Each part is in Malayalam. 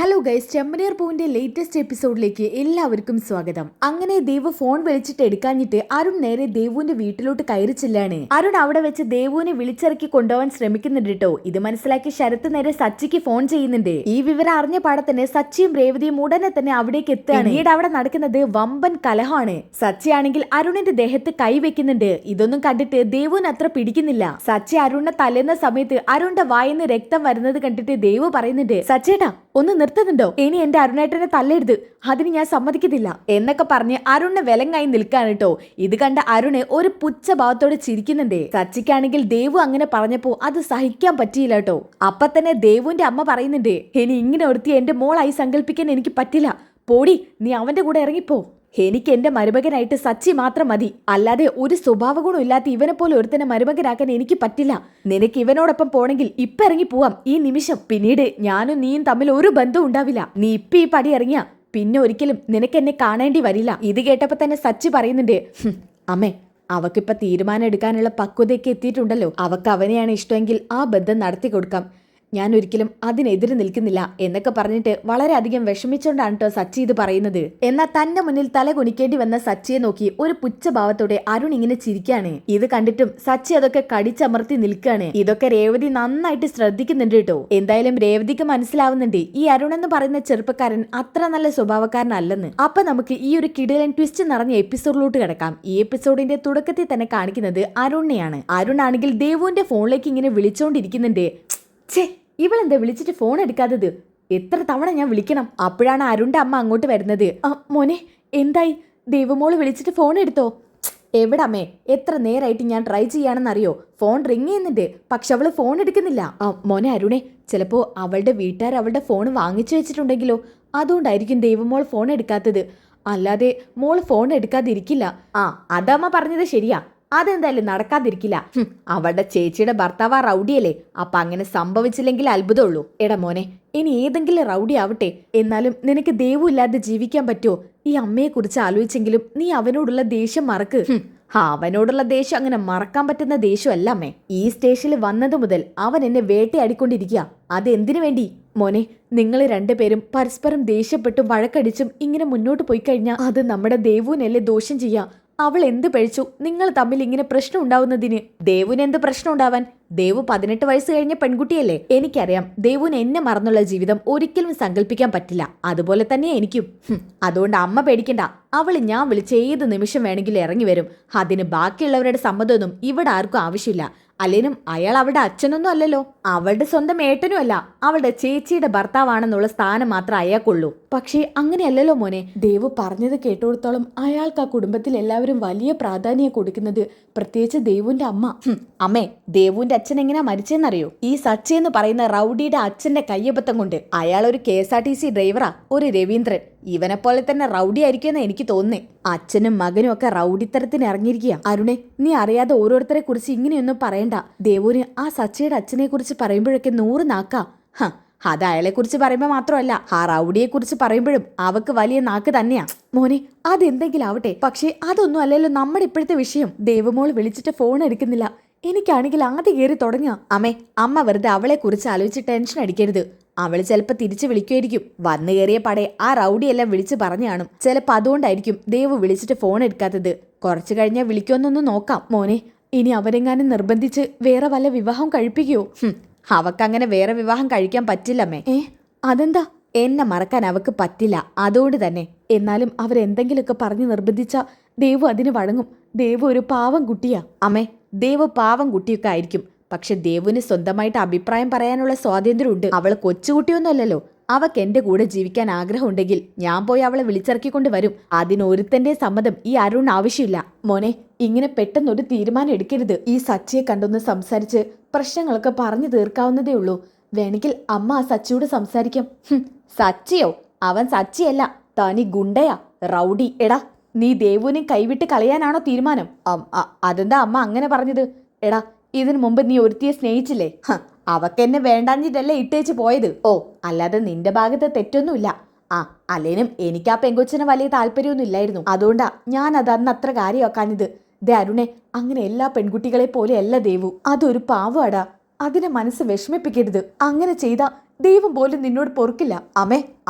ഹലോ ഗൈസ്, ചെമ്പനീർ പൂവിന്റെ ലേറ്റസ്റ്റ് എപ്പിസോഡിലേക്ക് എല്ലാവർക്കും സ്വാഗതം. അങ്ങനെ ദേവു ഫോൺ വിളിച്ചിട്ട് എടുക്കാഞ്ഞിട്ട് അരുൺ നേരെ ദേവുവിന്റെ വീട്ടിലോട്ട് കയറി ചെല്ലാണ്. അരുൺ അവിടെ വെച്ച് ദേവുവിനെ വിളിച്ചിറക്കി കൊണ്ടുപോകാൻ ശ്രമിക്കുന്നുണ്ട് കേട്ടോ. ഇത് മനസ്സിലാക്കി ശരത്ത് നേരെ സച്ചിക്ക് ഫോൺ ചെയ്യുന്നുണ്ട്. ഈ വിവരം അറിഞ്ഞ പാടെ തന്നെ സച്ചിയും രേവതിയും ഉടനെ തന്നെ അവിടേക്ക് എത്തുകയാണ്. പിന്നീട് അവിടെ നടക്കുന്നത് വമ്പൻ കലഹമാണ്. സച്ചിയാണെങ്കിൽ അരുണിന്റെ ദേഹത്ത് കൈവെക്കുന്നുണ്ട്. ഇതൊന്നും കണ്ടിട്ട് ദേവുവിന് അത്ര പിടിക്കുന്നില്ല. സച്ചി അരുണിനെ തല്ലുന്ന സമയത്ത് അരുണിന്റെ വായിന്ന് രക്തം വരുന്നത് കണ്ടിട്ട് ദേവു പറയുന്നുണ്ട്, സച്ചേട്ടാ ഒന്ന് നിർത്തുന്നുണ്ടോ, ഇനി എന്റെ അരുണേട്ടനെ തല്ലരുത്, അതിന് ഞാൻ സമ്മതിക്കത്തില്ല എന്നൊക്കെ പറഞ്ഞ് അരുണിനെ വിലങ്ങായി നിൽക്കാണ് കേട്ടോ. ഇത് കണ്ട അരുണ് ഒരു പുച്ഛ ഭാവത്തോടെ ചിരിക്കുന്നുണ്ട്. സച്ചിക്കാണെങ്കിൽ ദേവു അങ്ങനെ പറഞ്ഞപ്പോ അത് സഹിക്കാൻ പറ്റിയില്ല കേട്ടോ. അപ്പൊ തന്നെ ദേവുവിന്റെ അമ്മ പറയുന്നുണ്ട്, ഇനി ഇങ്ങനെ ഒരുത്തി എന്റെ മോളായി സങ്കല്പിക്കാൻ എനിക്ക് പറ്റില്ല, പോടി നീ അവന്റെ കൂടെ ഇറങ്ങിപ്പോ. എനിക്ക് എന്റെ മരുമകനായിട്ട് സച്ചി മാത്രം മതി, അല്ലാതെ ഒരു സ്വഭാവ ഗുണം ഇല്ലാത്ത ഇവനെ പോലെ ഒരുത്തനെ മരുമകനാക്കാൻ എനിക്ക് പറ്റില്ല. നിനക്ക് ഇവനോടൊപ്പം പോണെങ്കിൽ ഇപ്പൊ ഇറങ്ങി പോവാം ഈ നിമിഷം. പിന്നീട് ഞാനും നീയും തമ്മിൽ ഒരു ബന്ധവും ഉണ്ടാവില്ല. നീ ഇപ്പൊ ഈ പടി ഇറങ്ങിയ പിന്നെ ഒരിക്കലും നിനക്ക് എന്നെ കാണേണ്ടി വരില്ല. ഇത് കേട്ടപ്പോ തന്നെ സച്ചി പറയുന്നുണ്ട്, അമ്മേ അവക്കിപ്പൊ തീരുമാനം എടുക്കാനുള്ള പക്വതയൊക്കെ എത്തിയിട്ടുണ്ടല്ലോ. അവക്ക് അവനെയാണ് ഇഷ്ടമെങ്കിൽ ആ ബന്ധം നടത്തി കൊടുക്കാം, ഞാൻ ഒരിക്കലും അതിനെതിരെ നിൽക്കുന്നില്ല എന്നൊക്കെ പറഞ്ഞിട്ട് വളരെയധികം വിഷമിച്ചുകൊണ്ടാണ് കേട്ടോ സച്ചി ഇത് പറയുന്നത്. എന്നാൽ തന്റെ മുന്നിൽ തല കുനിക്കേണ്ടി വന്ന സച്ചിയെ നോക്കി ഒരു പുച്ഛഭാവത്തോടെ അരുൺ ഇങ്ങനെ ചിരിക്കാണ്. ഇത് കണ്ടിട്ടും സച്ചി അതൊക്കെ കടിച്ചമർത്തി നിൽക്കാണ്. ഇതൊക്കെ രേവതി നന്നായിട്ട് ശ്രദ്ധിക്കുന്നുണ്ട് കേട്ടോ. എന്തായാലും രേവതിക്ക് മനസ്സിലാവുന്നുണ്ട് ഈ അരുൺ എന്ന് പറയുന്ന ചെറുപ്പക്കാരൻ അത്ര നല്ല സ്വഭാവക്കാരനല്ലെന്ന്. അപ്പൊ നമുക്ക് ഈ ഒരു കിടിലൻ ട്വിസ്റ്റ് നിറഞ്ഞ എപ്പിസോഡിലോട്ട് കിടക്കാം. ഈ എപ്പിസോഡിന്റെ തുടക്കത്തിൽ തന്നെ കാണിക്കുന്നത് അരുണിനെയാണ്. അരുൺ ആണെങ്കിൽ ദേവുവിന്റെ ഫോണിലേക്ക് ഇങ്ങനെ വിളിച്ചോണ്ടിരിക്കുന്നുണ്ട്. ഛേ, ഇവളെന്താ വിളിച്ചിട്ട് ഫോൺ എടുക്കാത്തത്, എത്ര തവണ ഞാൻ വിളിക്കണം. അപ്പോഴാണ് അരുണിന്റെ അമ്മ അങ്ങോട്ട് വരുന്നത്. മോനെ എന്തായി, ദേവുമോള് വിളിച്ചിട്ട് ഫോൺ എടുത്തോ? എവിടമ്മേ, എത്ര നേരമായിട്ട് ഞാൻ ട്രൈ ചെയ്യാണെന്നറിയോ, ഫോൺ റിങ് ചെയ്യുന്നുണ്ട്, പക്ഷെ അവള് ഫോൺ എടുക്കുന്നില്ല. മോനെ അരുണേ, ചിലപ്പോ അവളുടെ വീട്ടുകാർ അവളുടെ ഫോൺ വാങ്ങിച്ചു വെച്ചിട്ടുണ്ടെങ്കിലോ, അതുകൊണ്ടായിരിക്കും ദേവുമോൾ ഫോൺ എടുക്കാത്തത്, അല്ലാതെ മോള് ഫോൺ എടുക്കാതിരിക്കില്ല. അതമ്മ പറഞ്ഞത് ശരിയാ, അതെന്തായാലും നടക്കാതിരിക്കില്ല. അവളുടെ ചേച്ചിയുടെ ഭർത്താവ് റൗഡിയല്ലേ, അപ്പൊ അങ്ങനെ സംഭവിച്ചില്ലെങ്കിൽ അത്ഭുതമുള്ളൂ. എടാ മോനെ, ഇനി ഏതെങ്കിലും റൗഡി ആവട്ടെ, എന്നാലും നിനക്ക് ദേവു ഇല്ലാതെ ജീവിക്കാൻ പറ്റുമോ? ഈ അമ്മയെ കുറിച്ച് ആലോചിച്ചെങ്കിലും നീ അവനോടുള്ള ദേഷ്യം മറക്ക്. അവനോടുള്ള ദേഷ്യം അങ്ങനെ മറക്കാൻ പറ്റുന്ന ദേഷ്യമല്ല അമ്മേ. ഈ സ്റ്റേഷനിൽ വന്നത് മുതൽ അവൻ എന്നെ വേട്ടയാടിക്കൊണ്ടിരിക്കുക. അതെന്തിനു വേണ്ടി? മോനെ, നിങ്ങൾ രണ്ടുപേരും പരസ്പരം ദേഷ്യപ്പെട്ടും വഴക്കടിച്ചും ഇങ്ങനെ മുന്നോട്ട് പോയി കഴിഞ്ഞാൽ അത് നമ്മുടെ ദേവുവിനല്ലേ ദോഷം ചെയ്യാ. അവൾ എന്ത് പഴിച്ചു നിങ്ങൾ തമ്മിൽ ഇങ്ങനെ പ്രശ്നം ഉണ്ടാവുന്നതിന്? ദേവുവിന് എന്ത് പ്രശ്നം ഉണ്ടാവാൻ? ദേവു 18 വയസ്സ് കഴിഞ്ഞ പെൺകുട്ടിയല്ലേ. എനിക്കറിയാം ദേവുവിന് എന്നെ മറന്നുള്ള ജീവിതം ഒരിക്കലും സങ്കല്പിക്കാൻ പറ്റില്ല. അതുപോലെ തന്നെ എനിക്കും. അതുകൊണ്ട് അമ്മ പേടിക്കണ്ട, അവള് ഞാൻ വിളിച്ച ഏത് നിമിഷം വേണമെങ്കിലും ഇറങ്ങി വരും. അതിന് ബാക്കിയുള്ളവരുടെ സമ്മതമൊന്നും ഇവിടെ ആർക്കും ആവശ്യമില്ല. അല്ലേനും അയാൾ അവളുടെ അച്ഛനൊന്നും അല്ലല്ലോ, അവളുടെ സ്വന്തം ഏട്ടനും അല്ല, അവളുടെ ചേച്ചിയുടെ ഭർത്താവാണെന്നുള്ള സ്ഥാനം മാത്രം അയാൾക്കുള്ളൂ. പക്ഷേ അങ്ങനെയല്ലല്ലോ മോനെ. ദേവു പറഞ്ഞത് കേട്ടോടത്തോളം അയാൾക്ക് ആ കുടുംബത്തിൽ എല്ലാവരും വലിയ പ്രാധാന്യം കൊടുക്കുന്നത്, പ്രത്യേകിച്ച് ദേവുവിന്റെ അമ്മ. അമ്മേ, ദേവുവിന്റെ അച്ഛൻ എങ്ങനെയാ മരിച്ചെന്നറിയോ? ഈ സച്ചി എന്ന് പറയുന്ന റൗഡിയുടെ അച്ഛന്റെ കയ്യബദ്ധം കൊണ്ട്. അയാൾ ഒരു KSRTC ഡ്രൈവറാ, ഒരു രവീന്ദ്രൻ. ഇവനെ പോലെ തന്നെ റൗഡി ആയിരിക്കുമെന്ന് എനിക്ക് തോന്നുന്നേ. അച്ഛനും മകനും ഒക്കെ റൗഡിത്തരത്തിന് ഇറങ്ങിയിരിക്കുക. അരുണെ, നീ അറിയാതെ ഓരോരുത്തരെ കുറിച്ച് ഇങ്ങനെയൊന്നും പറയണ്ട. ദേവുവിന് ആ സച്ചിയുടെ അച്ഛനെ കുറിച്ച് പറയുമ്പോഴൊക്കെ 100 നാക്കാ. അത് അയാളെ കുറിച്ച് പറയുമ്പോ മാത്രമല്ല, ആ റൗഡിയെ കുറിച്ച് പറയുമ്പോഴും അവക്ക് വലിയ നാക്ക് തന്നെയാ. മോനെ, അതെന്തെങ്കിലും ആവട്ടെ, പക്ഷേ അതൊന്നും അല്ലല്ലോ നമ്മുടെ ഇപ്പോഴത്തെ വിഷയം. ദേവുമോൾ വിളിച്ചിട്ട് ഫോൺ എടുക്കുന്നില്ല. എനിക്കാണെങ്കിൽ ആദ്യം കയറി തുടങ്ങുക. അമ്മ വെറുതെ അവളെ കുറിച്ച് ആലോചിച്ച് ടെൻഷൻ അടിക്കരുത്. അവള് ചിലപ്പോൾ തിരിച്ചു വിളിക്കുമായിരിക്കും. വന്നു കയറിയ പടേ ആ റൗഡിയെല്ലാം വിളിച്ച് പറഞ്ഞു കാണും. ചിലപ്പോൾ അതുകൊണ്ടായിരിക്കും ദേവു വിളിച്ചിട്ട് ഫോൺ എടുക്കാത്തത്. കുറച്ചു കഴിഞ്ഞാൽ വിളിക്കുമെന്നൊന്ന് നോക്കാം. മോനെ, ഇനി അവരെങ്ങാനും നിർബന്ധിച്ച് വേറെ വല്ല വിവാഹം കഴിപ്പിക്കുവോ? അവക്കങ്ങനെ വേറെ വിവാഹം കഴിക്കാൻ പറ്റില്ലമ്മേ. അതെന്താ? എന്നെ മറക്കാൻ അവക്ക് പറ്റില്ല, അതുകൊണ്ട് തന്നെ. എന്നാലും അവരെന്തെങ്കിലുമൊക്കെ പറഞ്ഞ് നിർബന്ധിച്ച ദേവു അതിന് വഴങ്ങും. ദേവു ഒരു പാവം കുട്ടിയാ. അമ്മേ, ദേവു പാവം കുട്ടിയൊക്കെ ആയിരിക്കും, പക്ഷെ ദേവുവിന് സ്വന്തമായിട്ട് അഭിപ്രായം പറയാനുള്ള സ്വാതന്ത്ര്യമുണ്ട്. അവൾ കൊച്ചുകുട്ടിയൊന്നും അല്ലല്ലോ. അവക്ക് എന്റെ കൂടെ ജീവിക്കാൻ ആഗ്രഹമുണ്ടെങ്കിൽ ഞാൻ പോയി അവളെ വിളിച്ചിറക്കിക്കൊണ്ട് വരും. അതിനൊരുത്തന്റെ സമ്മതം ഈ അരുൺ ആവശ്യമില്ല. മോനെ, ഇങ്ങനെ പെട്ടെന്നൊരു തീരുമാനം എടുക്കരുത്. ഈ സച്ചിയെ കണ്ടൊന്ന് സംസാരിച്ച് പ്രശ്നങ്ങളൊക്കെ പറഞ്ഞു തീർക്കാവുന്നതേ ഉള്ളൂ. വേണമെങ്കിൽ അമ്മ ആ സച്ചിയോട് സംസാരിക്കാം. സച്ചിയോ? അവൻ സച്ചിയല്ല, തനി ഗുണ്ടയാ, റൗഡി. എടാ, നീ ദേവുവിനെ കൈവിട്ട് കളയാനാണോ തീരുമാനം? അതെന്താ അമ്മ അങ്ങനെ പറഞ്ഞത്? എടാ, ഇതിനു മുമ്പ് നീ ഒരുത്തിയെ സ്നേഹിച്ചില്ലേ? അവക്കെന്നെ വേണ്ടാഞ്ഞിട്ടല്ലേ ഇട്ടേച്ച് പോയത്. അല്ലാതെ നിന്റെ ഭാഗത്ത് തെറ്റൊന്നുമില്ല. അല്ലേനും എനിക്ക് ആ പെങ്കൊച്ചിന് വലിയ താല്പര്യമൊന്നും ഇല്ലായിരുന്നു. അതുകൊണ്ടാ ഞാൻ അത് അന്ന് അത്ര കാര്യമാക്കാഞ്ഞത്. ദേ അരുണെ, അങ്ങനെ എല്ലാ പെൺകുട്ടികളെ പോലെ അല്ല ദേവു. അതൊരു പാവാടാ. അതിനെ മനസ്സ് വിഷമിപ്പിക്കരുത്. അങ്ങനെ ചെയ്താ ദൈവം പോലും നിന്നോട് പൊറുക്കില്ല.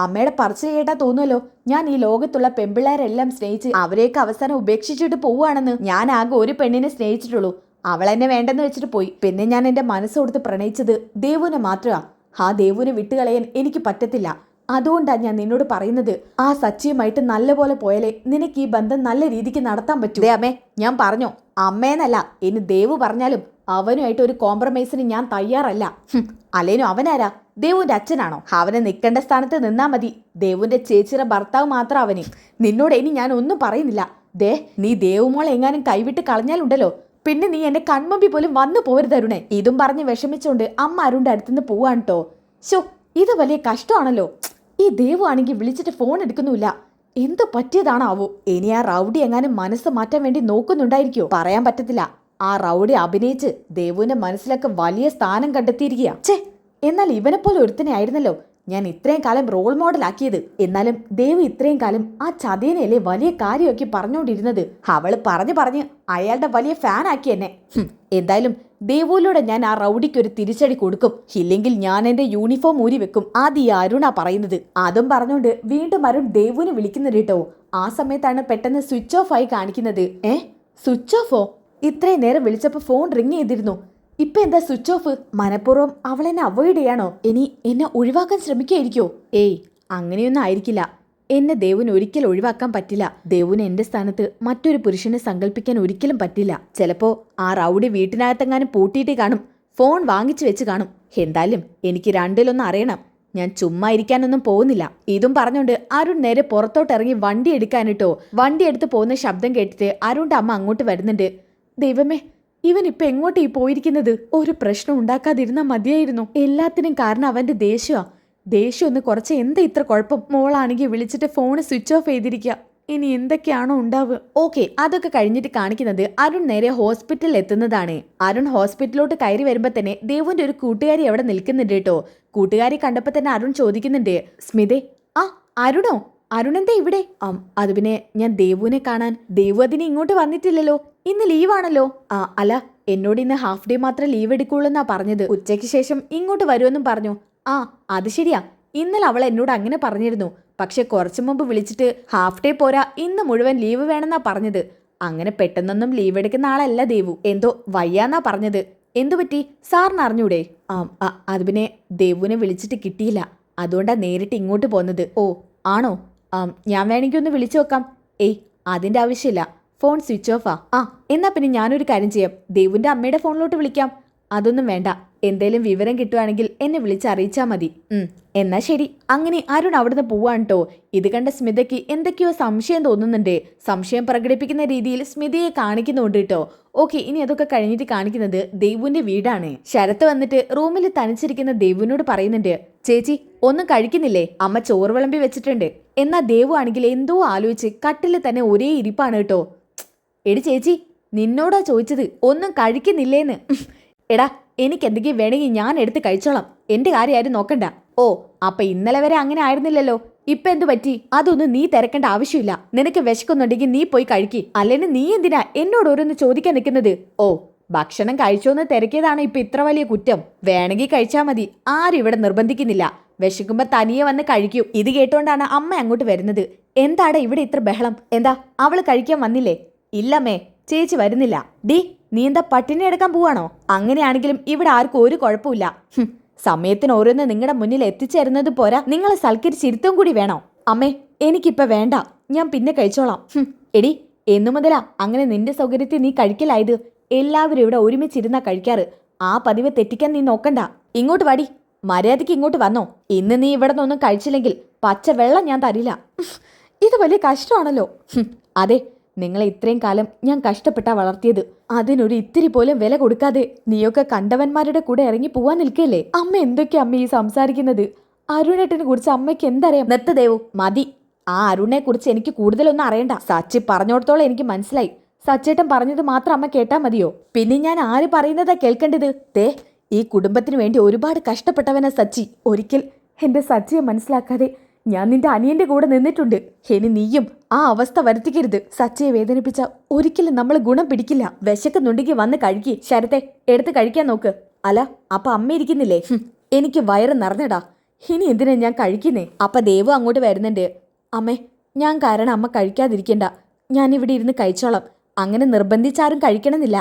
അമ്മയുടെ പറച്ചിൽ കേട്ടാ തോന്നുമല്ലോ ഞാൻ ഈ ലോകത്തുള്ള പെമ്പിള്ളേരെല്ലാം സ്നേഹിച്ച് അവരെയൊക്കെ അവസാനം ഉപേക്ഷിച്ചിട്ട് പോവുകയാണെന്ന്. ഞാൻ ആകെ ഒരു പെണ്ണിനെ സ്നേഹിച്ചിട്ടുള്ളൂ, അവളെന്നെ വേണ്ടെന്ന് വെച്ചിട്ട് പോയി. പിന്നെ ഞാൻ എന്റെ മനസ്സ് കൊടുത്ത് പ്രണയിച്ചത് ദേവുവിനെ മാത്രമാ. ആ ദേവുവിനെ വിട്ടുകളയാൻ എനിക്ക് പറ്റത്തില്ല. അതുകൊണ്ടാണ് ഞാൻ നിന്നോട് പറയുന്നത്, ആ സച്ചിയുമായിട്ട് നല്ലപോലെ പോയാലേ നിനക്ക് ഈ ബന്ധം നല്ല രീതിക്ക് നടത്താൻ പറ്റൂ. അമ്മേ, ഞാൻ പറഞ്ഞോ, അമ്മേന്നല്ല ഇനി ദേവു പറഞ്ഞാലും അവനുമായിട്ട് ഒരു കോംപ്രമൈസിന് ഞാൻ തയ്യാറല്ല. അല്ലേനും അവനാരാ? ദേവുവിന്റെ അച്ഛനാണോ? അവനെ നിൽക്കേണ്ട സ്ഥാനത്ത് നിന്നാ മതി. ദേവുവിന്റെ ചേച്ചിയുടെ ഭർത്താവ് മാത്രം അവന്. നിന്നോട് ഇനി ഞാൻ ഒന്നും പറയുന്നില്ല. നീ ദേവുമോളെ എങ്ങാനും കൈവിട്ട് കളഞ്ഞാലുണ്ടല്ലോ, പിന്നെ നീ എന്റെ കൺമുമ്പിൽ പോലും വന്നു പോരുത് അരുണേ. ഇതും പറഞ്ഞ് വിഷമിച്ചോണ്ട് അമ്മ അരുണിന്റെ അടുത്തുനിന്ന് പോവാണ് കേട്ടോ. ഇത് വലിയ കഷ്ടമാണല്ലോ. ഈ ദേവു ആണെങ്കിൽ വിളിച്ചിട്ട് ഫോൺ എടുക്കുന്നുമില്ല. എന്ത് പറ്റിയതാണാവോ? ഇനി ആ റൗഡി എങ്ങാനും മനസ്സ് മാറ്റാൻ വേണ്ടി നോക്കുന്നുണ്ടായിരിക്കോ? പറയാൻ പറ്റത്തില്ല. ആ റൗഡി അഭിനയിച്ച് ദേവുവിന്റെ മനസ്സിലൊക്കെ വലിയ സ്ഥാനം കണ്ടെത്തിയിരിക്കുക. എന്നാൽ ഇവനെപ്പോലെ ഒരുത്തനെ ആയിരുന്നല്ലോ ഞാൻ ഇത്രയും കാലം റോൾ മോഡൽ ആക്കിയത്. എന്നാലും ദേവു ഇത്രയും കാലം ആ ചതിയനെയല്ലേ വലിയ കാര്യമൊക്കെ പറഞ്ഞുകൊണ്ടിരുന്നത്. അവള് പറഞ്ഞ് അയാളുടെ വലിയ ഫാൻ ആക്കി എന്നെ. എന്തായാലും ദേവുവിലൂടെ ഞാൻ ആ റൗഡിക്ക് ഒരു തിരിച്ചടി കൊടുക്കും. ഇല്ലെങ്കിൽ ഞാൻ എന്റെ യൂണിഫോം ഊരി വെക്കും. ആദ്യം ഈ അരുണാ പറയുന്നത്. അതും പറഞ്ഞോണ്ട് വീണ്ടും അരുൺ ദേവുവിനെ വിളിക്കുന്നത് കേട്ടോ. ആ സമയത്താണ് പെട്ടെന്ന് സ്വിച്ച് ഓഫ് ആയി കാണിക്കുന്നത്. സ്വിച്ച് ഓഫോ? ഇത്രയും നേരം വിളിച്ചപ്പോ ഫോൺ റിങ് ചെയ്തിരുന്നു. ഇപ്പൊ എന്താ സ്വിച്ച് ഓഫ്? മനഃപൂർവ്വം അവളെന്നെ അവോയ്ഡ് ചെയ്യാണോ? ഇനി എന്നെ ഒഴിവാക്കാൻ ശ്രമിക്കായിരിക്കോ? അങ്ങനെയൊന്നും ആയിരിക്കില്ല. എന്നെ ദേവുവിന് ഒരിക്കലും ഒഴിവാക്കാൻ പറ്റില്ല. ദേവുവിന് എന്റെ സ്ഥാനത്ത് മറ്റൊരു പുരുഷനെ സങ്കല്പിക്കാൻ ഒരിക്കലും പറ്റില്ല. ചിലപ്പോ ആ റൗഡി വീട്ടിനകത്തെങ്ങാനും പൂട്ടിയിട്ട് കാണും, ഫോൺ വാങ്ങിച്ചു വെച്ച് കാണും. എന്തായാലും എനിക്ക് രണ്ടിലൊന്നും അറിയണം. ഞാൻ ചുമ്മാ ഇരിക്കാനൊന്നും പോകുന്നില്ല. ഇതും പറഞ്ഞുകൊണ്ട് അരുൺ നേരെ പുറത്തോട്ട് ഇറങ്ങി വണ്ടി എടുക്കാനിട്ടോ. വണ്ടി എടുത്ത് പോകുന്ന ശബ്ദം കേട്ടിട്ട് അരുണിന്റെ അമ്മ അങ്ങോട്ട് വരുന്നുണ്ട്. ദൈവമേ, ഇവൻ ഇപ്പൊ എങ്ങോട്ടീ പോയിരിക്കുന്നത്? ഒരു പ്രശ്നം ഉണ്ടാക്കാതിരുന്നാ മതിയായിരുന്നു. എല്ലാത്തിനും കാരണം അവന്റെ ദേഷ്യമാ. ദേഷ്യം ഒന്ന് കുറച്ച് എന്താ ഇത്ര കുഴപ്പം? മോളാണെങ്കിൽ വിളിച്ചിട്ട് ഫോണ് സ്വിച്ച് ഓഫ് ചെയ്തിരിക്കുക. ഇനി എന്തൊക്കെയാണോ ഉണ്ടാവുക? ഓക്കെ, അതൊക്കെ കഴിഞ്ഞിട്ട് കാണിക്കുന്നത് അരുൺ നേരെ ഹോസ്പിറ്റലിൽ എത്തുന്നതാണ്. അരുൺ ഹോസ്പിറ്റലിലോട്ട് കയറി വരുമ്പോ തന്നെ ദേവുവിന്റെ ഒരു കൂട്ടുകാരി അവിടെ നിൽക്കുന്നുണ്ട് കേട്ടോ. കൂട്ടുകാരി കണ്ടപ്പോ തന്നെ അരുൺ ചോദിക്കുന്നുണ്ട്, സ്മിതേ, അരുണോ? അരുണെന്താ ഇവിടെ? അത് പിന്നെ ഞാൻ ദേവുവിനെ കാണാൻ. ദേവു അതിന് ഇങ്ങോട്ട് വന്നിട്ടില്ലല്ലോ, ഇന്ന് ലീവാണല്ലോ. അല്ല, എന്നോട് ഇന്ന് ഹാഫ് ഡേ മാത്രം ലീവ് എടുക്കുള്ളൂ എന്നാ പറഞ്ഞത്. ഉച്ചയ്ക്ക് ശേഷം ഇങ്ങോട്ട് വരുമെന്നും പറഞ്ഞു. അത് ശരിയാ, ഇന്നലെ അവൾ എന്നോട് അങ്ങനെ പറഞ്ഞിരുന്നു. പക്ഷെ കുറച്ചു മുമ്പ് വിളിച്ചിട്ട് ഹാഫ് ഡേ പോരാ, ഇന്ന് മുഴുവൻ ലീവ് വേണമെന്നാ പറഞ്ഞത്. അങ്ങനെ പെട്ടെന്നൊന്നും ലീവ് എടുക്കുന്ന ആളല്ല ദേവു. എന്തോ വയ്യാന്നാ പറഞ്ഞത്. എന്തു പറ്റി? സാറിന് അറിഞ്ഞൂടെ? അത് പിന്നെ ദേവുവിനെ വിളിച്ചിട്ട് കിട്ടിയില്ല, അതുകൊണ്ടാ നേരിട്ട് ഇങ്ങോട്ട് പോന്നത്. ആണോ? ഞാൻ വേണമെങ്കിൽ ഒന്ന് വിളിച്ചു നോക്കാം. അതിന്റെ ആവശ്യമില്ല, ഫോൺ സ്വിച്ച് ഓഫാ. എന്നാ പിന്നെ ഞാനൊരു കാര്യം ചെയ്യാം, ദേവുവിന്റെ അമ്മയുടെ ഫോണിലോട്ട് വിളിക്കാം. അതൊന്നും വേണ്ട, എന്തേലും വിവരം കിട്ടുവാണെങ്കിൽ എന്നെ വിളിച്ചറിയിച്ചാൽ മതി. എന്നാ ശരി. അങ്ങനെ അരുൺ അവിടുന്ന് പോവാണ് കേട്ടോ. ഇത് കണ്ട സ്മിതയ്ക്ക് എന്തൊക്കെയോ സംശയം തോന്നുന്നുണ്ട്. സംശയം പ്രകടിപ്പിക്കുന്ന രീതിയിൽ സ്മിതയെ കാണിക്കുന്നുണ്ട് കേട്ടോ. ഓക്കെ, ഇനി അതൊക്കെ കഴിഞ്ഞിട്ട് കാണിക്കുന്നത് ദേവുവിന്റെ വീടാണ്. ശരത്ത് വന്നിട്ട് റൂമിൽ തനിച്ചിരിക്കുന്ന ദേവുവിനോട് പറയുന്നുണ്ട്, ചേച്ചി ഒന്നും കഴിക്കുന്നില്ലേ? അമ്മ ചോറ് വിളമ്പി വെച്ചിട്ടുണ്ട്. എന്നാ ദേവു ആണെങ്കിൽ എന്തോ ആലോചിച്ച് കട്ടിൽ തന്നെ ഒരേ ഇരിപ്പാണ് കേട്ടോ. എടി ചേച്ചി, നിന്നോടാ ചോദിച്ചത്, ഒന്നും കഴിക്കുന്നില്ലേന്ന്. എടാ, എനിക്ക് എന്തെങ്കിലും വേണമെങ്കിൽ ഞാൻ എടുത്ത് കഴിച്ചോളാം, എന്റെ കാര്യം ആരും നോക്കണ്ട. അപ്പൊ ഇന്നലെ വരെ അങ്ങനെ ആയിരുന്നില്ലല്ലോ, ഇപ്പൊ എന്തു പറ്റി? അതൊന്നും നീ തിരക്കേണ്ട ആവശ്യമില്ല. നിനക്ക് വിശക്കുന്നുണ്ടെങ്കിൽ നീ പോയി കഴിക്ക്. അല്ലെങ്കിൽ നീ എന്തിനാ എന്നോട് ഓരോന്ന് ചോദിക്കാൻ നിൽക്കുന്നത്? ഭക്ഷണം കഴിച്ചോന്ന് തിരക്കിയതാണ് ഇപ്പൊ ഇത്ര വലിയ കുറ്റം. വേണമെങ്കിൽ കഴിച്ചാൽ മതി, ആരും ഇവിടെ നിർബന്ധിക്കുന്നില്ല. വിശക്കുമ്പോ തനിയെ വന്ന് കഴിക്കൂ. ഇത് കേട്ടോണ്ടാണ് അമ്മ അങ്ങോട്ട് വരുന്നത്. എന്താടാ ഇവിടെ ഇത്ര ബഹളം? എന്താ അവള് കഴിക്കാൻ വന്നില്ലേ? ഇല്ലമ്മേ, ചേച്ചി വരുന്നില്ല. നീ എന്താ പട്ടിണി എടുക്കാൻ പോവാണോ? അങ്ങനെയാണെങ്കിലും ഇവിടെ ആർക്കും ഒരു കുഴപ്പമില്ല. സമയത്തിന് ഓരോന്ന് നിങ്ങളുടെ മുന്നിൽ എത്തിച്ചേരുന്നത് പോരാ, നിങ്ങളെ സൽക്കരിച്ചിരുത്തും കൂടി വേണോ? അമ്മേ, എനിക്കിപ്പോ വേണ്ട, ഞാൻ പിന്നെ കഴിച്ചോളാം. എടി, എന്നു മുതലാ അങ്ങനെ നിന്റെ സൗകര്യത്തിൽ നീ കഴിക്കലായത്? എല്ലാവരും ഇവിടെ ഒരുമിച്ചിരുന്നാ കഴിക്കാറ്. ആ പതിവ് തെറ്റിക്കാൻ നീ നോക്കണ്ട. ഇങ്ങോട്ട് വാടി, മര്യാദയ്ക്ക് ഇങ്ങോട്ട് വന്നോ. ഇന്ന് നീ ഇവിടെ നിന്നൊന്നും കഴിച്ചില്ലെങ്കിൽ പച്ച വെള്ളം ഞാൻ തരില്ല. ഇത് വലിയ കഷ്ടമാണല്ലോ. അതെ, നിങ്ങളെ ഇത്രയും കാലം ഞാൻ കഷ്ടപ്പെട്ടാ വളർത്തിയത്. അതിനൊരു ഇത്തിരി പോലും വില കൊടുക്കാതെ നീയൊക്കെ കണ്ടവന്മാരുടെ കൂടെ ഇറങ്ങി പോവാൻ നിൽക്കല്ലേ? അമ്മ എന്തൊക്കെയാ അമ്മ ഈ സംസാരിക്കുന്നത്? അരുണേട്ടനെ കുറിച്ച് അമ്മയ്ക്ക് എന്തറിയാം? നിർത്ത് ദേവു, മതി. ആ അരുണെ കുറിച്ച് എനിക്ക് കൂടുതലൊന്നും അറിയണ്ട. സച്ചി പറഞ്ഞോടത്തോളം എനിക്ക് മനസ്സിലായി. സച്ചേട്ടൻ പറഞ്ഞത് മാത്രം അമ്മ കേട്ടാ മതിയോ? പിന്നെ ഞാൻ ആര് പറയുന്നതാ കേൾക്കേണ്ടത്? ഈ കുടുംബത്തിന് വേണ്ടി ഒരുപാട് കഷ്ടപ്പെട്ടവനാ സച്ചി. ഒരിക്കൽ എന്റെ സച്ചിയെ മനസ്സിലാക്കാതെ ഞാൻ നിന്റെ അനിയന്റെ കൂടെ നിന്നിട്ടുണ്ട്. ഇനി നീയും ആ അവസ്ഥ വരുത്തിക്കരുത്. സച്ചിയെ വേദനിപ്പിച്ച ഒരിക്കലും നമ്മൾ ഗുണം പിടിക്കില്ല. വിശക്കുന്നുണ്ടെങ്കിൽ വന്ന് കഴിക്ക്. ശരത്തെ, എടുത്ത് കഴിക്കാൻ നോക്ക്. അല്ല, അപ്പൊ അമ്മ ഇരിക്കുന്നില്ലേ? എനിക്ക് വയറ് നിറഞ്ഞടാ. ഇനി എന്തിനാ ഞാൻ കഴിക്കുന്നേ? അപ്പൊ ദേവു അങ്ങോട്ട് വരുന്നുണ്ട്. അമ്മേ, ഞാൻ കാരണം അമ്മ കഴിക്കാതിരിക്കണ്ട, ഞാനിവിടെ ഇരുന്ന് കഴിച്ചോളാം. അങ്ങനെ നിർബന്ധിച്ചാരും കഴിക്കണമെന്നില്ല.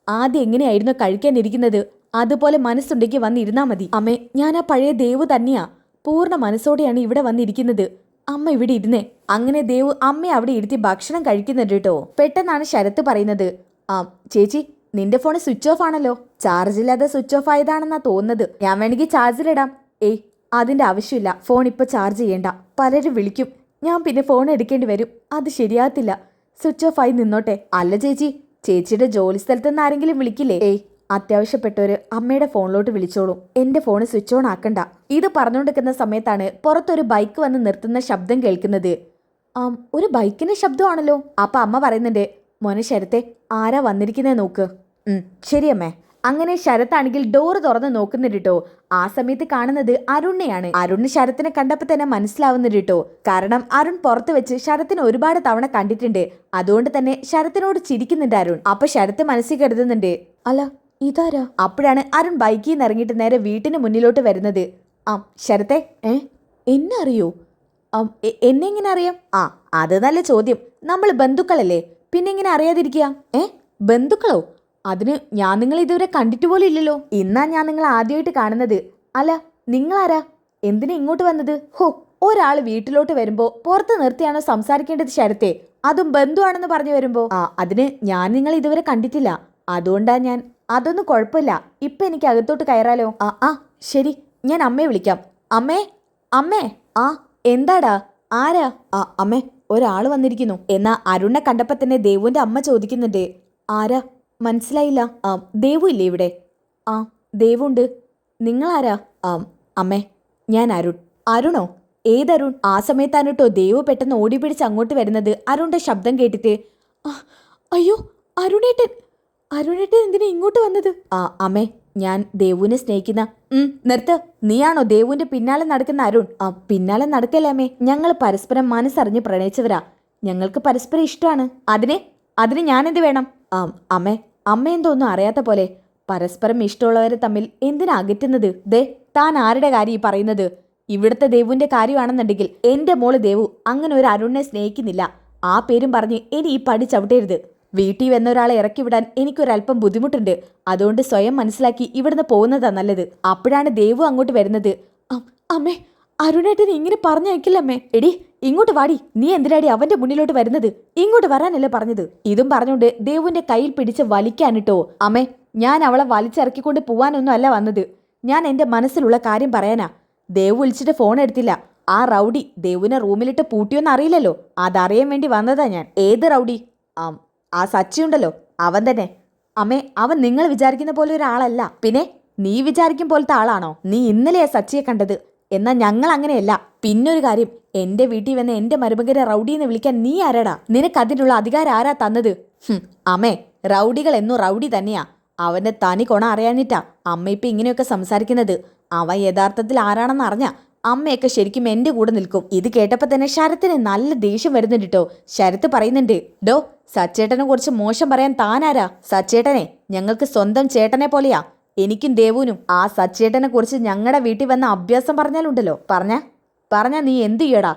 ആദ്യം എങ്ങനെയായിരുന്നു കഴിക്കാനിരിക്കുന്നത് അതുപോലെ മനസ്സുണ്ടെങ്കിൽ വന്നിരുന്നാ മതി. അമ്മേ, ഞാൻ ആ പഴയ ദേവു തന്നെയാ. പൂർണ്ണ മനസ്സോടെയാണ് ഇവിടെ വന്നിരിക്കുന്നത്. അമ്മ ഇവിടെ ഇരുന്നേ. അങ്ങനെ ദേവു അമ്മയെ അവിടെ ഇരുത്തി ഭക്ഷണം കഴിക്കുന്നുണ്ട് കേട്ടോ. പെട്ടെന്നാണ് ശരത്ത് പറയുന്നത്, ആ ചേച്ചി, നിന്റെ ഫോൺ സ്വിച്ച് ഓഫ് ആണല്ലോ. ചാർജില്ലാതെ സ്വിച്ച് ഓഫ് ആയതാണെന്നാ തോന്നുന്നത്. ഞാൻ വേണമെങ്കിൽ ചാർജിലിടാം. ഏയ്, അതിന്റെ ആവശ്യമില്ല. ഫോൺ ഇപ്പൊ ചാർജ് ചെയ്യണ്ട. പലരും വിളിക്കും, ഞാൻ പിന്നെ ഫോൺ എടുക്കേണ്ടി വരും. അത് ശരിയാകത്തില്ല. സ്വിച്ച് ഓഫ് ആയി നിന്നോട്ടെ. അല്ല ചേച്ചി, ചേച്ചിയുടെ ജോലി സ്ഥലത്ത് നിന്ന് ആരെങ്കിലും വിളിക്കില്ലേ? ഏയ്, അത്യാവശ്യപ്പെട്ടവര് അമ്മയുടെ ഫോണിലോട്ട് വിളിച്ചോളും. എന്റെ ഫോൺ സ്വിച്ച് ഓൺ ആക്കണ്ട. ഇത് പറഞ്ഞുകൊണ്ടിരിക്കുന്ന സമയത്താണ് പുറത്തൊരു ബൈക്ക് വന്ന് നിർത്തുന്ന ശബ്ദം കേൾക്കുന്നത്. ഒരു ബൈക്കിന്റെ ശബ്ദമാണല്ലോ. അപ്പൊ അമ്മ പറയുന്നുണ്ട്, മോനെ ശരത്തെ, ആരാ വന്നിരിക്കുന്നേ നോക്ക്. ശരി അമ്മേ. അങ്ങനെ ശരത്താണെങ്കിൽ ഡോറ് തുറന്ന് നോക്കുന്നുണ്ട് കേട്ടോ. ആ സമയത്ത് കാണുന്നത് അരുണിനെയാണ്. അരുണിന് ശരത്തിനെ കണ്ടപ്പോൾ തന്നെ മനസ്സിലാവുന്നുണ്ട് കേട്ടോ. കാരണം അരുൺ പുറത്ത് വെച്ച് ശരത്തിനെ ഒരുപാട് തവണ കണ്ടിട്ടുണ്ട്. അതുകൊണ്ട് തന്നെ ശരത്തിനോട് ചിരിക്കുന്നുണ്ട് അരുൺ. അപ്പൊ ശരത്ത് മനസ്സിൽ കരുതുന്നുണ്ട്, അല്ല ഇതാരാ? അപ്പോഴാണ് അരുൺ ബൈക്കിൽ നിന്ന് ഇറങ്ങിയിട്ട് നേരെ വീട്ടിന് മുന്നിലോട്ട് വരുന്നത്. ശരത്തെ, എന്നെ അറിയോ? എന്നെ എങ്ങനെ അറിയാം? അത് നല്ല ചോദ്യം. നമ്മൾ ബന്ധുക്കളല്ലേ, പിന്നെ എങ്ങനെ അറിയാതിരിക്കുക? ബന്ധുക്കളോ? അതിന് ഞാൻ നിങ്ങളെ ഇതുവരെ കണ്ടിട്ട് പോലും ഇല്ലല്ലോ. ഇന്നാ ഞാൻ നിങ്ങൾ ആദ്യമായിട്ട് കാണുന്നത്. അല്ല, നിങ്ങളാരാ? എന്തിനാ ഇങ്ങോട്ട് വന്നത്? ഹോ, ഒരാൾ വീട്ടിലോട്ട് വരുമ്പോ പുറത്ത് നിർത്തിയാണോ സംസാരിക്കേണ്ടത് ശരത്തെ? അതും ബന്ധുവാണെന്ന് പറഞ്ഞു വരുമ്പോ. അതിന് ഞാൻ നിങ്ങൾ ഇതുവരെ കണ്ടിട്ടില്ല, അതുകൊണ്ടാ ഞാൻ. അതൊന്നും കുഴപ്പമില്ല, ഇപ്പൊ എനിക്ക് അകത്തോട്ട് കയറാലോ. ശരി, ഞാൻ അമ്മയെ വിളിക്കാം. അമ്മേ, അമ്മേ. എന്താടാ? ആരാ? അമ്മേ, ഒരാള് വന്നിരിക്കുന്നു. എന്നാ അരുണിനെ കണ്ടപ്പോ തന്നെ ദേവുവിന്റെ അമ്മ ചോദിക്കുന്നുണ്ട്, ആരാ? മനസ്സിലായില്ല. ദേവു ഇല്ലേ ഇവിടെ? ദേവുണ്ട്. നിങ്ങളാരാ? അമ്മേ, ഞാൻ അരുൺ. അരുണോ? ഏതരുൺ? ആ സമയത്താണ് കേട്ടോ ദേവു പെട്ടെന്ന് ഓടി പിടിച്ച് അങ്ങോട്ട് വരുന്നത്. അരുണിന്റെ ശബ്ദം കേട്ടിട്ട്, അയ്യോ അരുണേട്ടൻ, അരുണേട്ടൻ എന്തിനാ ഇങ്ങോട്ട് വന്നത്? അമ്മേ, ഞാൻ ദേവുവിനെ സ്നേഹിക്കുന്ന. നിർത്ത്. നീയാണോ ദേവുവിന്റെ പിന്നാലെ നടക്കുന്ന അരുൺ? പിന്നാലെ നടക്കല്ലേ അമ്മേ, ഞങ്ങൾ പരസ്പരം മനസ്സറിഞ്ഞ് പ്രണയിച്ചവരാ. ഞങ്ങൾക്ക് പരസ്പരം ഇഷ്ടമാണ്. അതിന് ഞാനെന്ത് വേണം? അമ്മേ, അമ്മ എന്തോന്നും അറിയാത്ത പോലെ. പരസ്പരം ഇഷ്ടമുള്ളവരെ തമ്മിൽ എന്തിനാ അകറ്റുന്നത്? ദേ, താൻ ആരുടെ കാര്യം ഈ പറയുന്നത്? ഇവിടുത്തെ ദേവുവിന്റെ കാര്യമാണെന്നുണ്ടെങ്കിൽ എന്റെ മോള് ദേവു അങ്ങനെ ഒരു അരുണിനെ സ്നേഹിക്കുന്നില്ല. ആ പേരും പറഞ്ഞ് ഇനി ഈ പടി ചവിട്ടരുത്. വീട്ടിൽ വന്ന ഒരാളെ ഇറക്കി വിടാൻ എനിക്കൊരല്പം ബുദ്ധിമുട്ടുണ്ട്. അതുകൊണ്ട് സ്വയം മനസ്സിലാക്കി ഇവിടുന്ന് പോകുന്നതാ നല്ലത്. അപ്പോഴാണ് ദേവു അങ്ങോട്ട് വരുന്നത്. അമ്മേ, അരുണേട്ടൻ ഇങ്ങനെ പറഞ്ഞയക്കില്ലമ്മേ. എടി, ഇങ്ങോട്ട് വാടി. നീ എന്തിനാടി അവന്റെ മുന്നിലോട്ട് വരുന്നത്? ഇങ്ങോട്ട് വരാനല്ലേ പറഞ്ഞത്? ഇതും പറഞ്ഞുകൊണ്ട് ദേവുവിന്റെ കയ്യിൽ പിടിച്ച് വലിക്കാനിട്ടോ. അമ്മേ, ഞാൻ അവളെ വലിച്ചിറക്കിക്കൊണ്ട് പോവാനൊന്നും അല്ല വന്നത്. ഞാൻ എന്റെ മനസ്സിലുള്ള കാര്യം പറയാനാ. ദേവു വിളിച്ചിട്ട് ഫോൺ എടുത്തില്ല. ആ റൗഡി ദേവുവിനെ റൂമിലിട്ട് പൂട്ടിയോന്ന് അറിയില്ലല്ലോ, അതറിയാൻ വേണ്ടി വന്നതാ ഞാൻ. ഏത് റൗഡി? ആ സച്ചി ഉണ്ടല്ലോ, അവൻ തന്നെ. അമ്മേ, അവൻ നിങ്ങൾ വിചാരിക്കുന്ന പോലെ ഒരാളല്ല. പിന്നെ നീ വിചാരിക്കും പോലത്തെ ആളാണോ? നീ ഇന്നലെയാ സച്ചിയെ കണ്ടത്. എന്നാൽ ഞങ്ങൾ അങ്ങനെയല്ല. പിന്നൊരു കാര്യം, എന്റെ വീട്ടിൽ വന്ന് എന്റെ മരുമകനെ റൗഡിന്ന് വിളിക്കാൻ നീ ആരാടാ? നിനക്ക് അതിനുള്ള അധികാരം ആരാ തന്നത്? അമ്മേ, റൗഡികൾ എന്നും റൗഡി തന്നെയാ. അവന്റെ തനി കൊണ അറിയാഞ്ഞിട്ടാ അമ്മ ഇപ്പൊ ഇങ്ങനെയൊക്കെ സംസാരിക്കുന്നത്. അവൻ യഥാർത്ഥത്തിൽ ആരാണെന്ന് അറിഞ്ഞ അമ്മയൊക്കെ ശരിക്കും എന്റെ കൂടെ നിൽക്കും. ഇത് കേട്ടപ്പോ തന്നെ ശരത്തിന് നല്ല ദേഷ്യം വരുന്നുണ്ട് കേട്ടോ. ശരത്ത് പറയുന്നുണ്ട്, ഡോ, സച്ചേട്ടനെ കുറിച്ച് മോശം പറയാൻ താനാരാ? സച്ചേട്ടനെ ഞങ്ങൾക്ക് സ്വന്തം ചേട്ടനെ പോലെയാ. എനിക്കും ദേവുനും. ആ സച്ചേട്ടനെ കുറിച്ച് ഞങ്ങളുടെ വീട്ടിൽ വന്ന അഭ്യാസം പറഞ്ഞാലുണ്ടല്ലോ, പറഞ്ഞ നീ എന്ത് ചെയ്യടാ?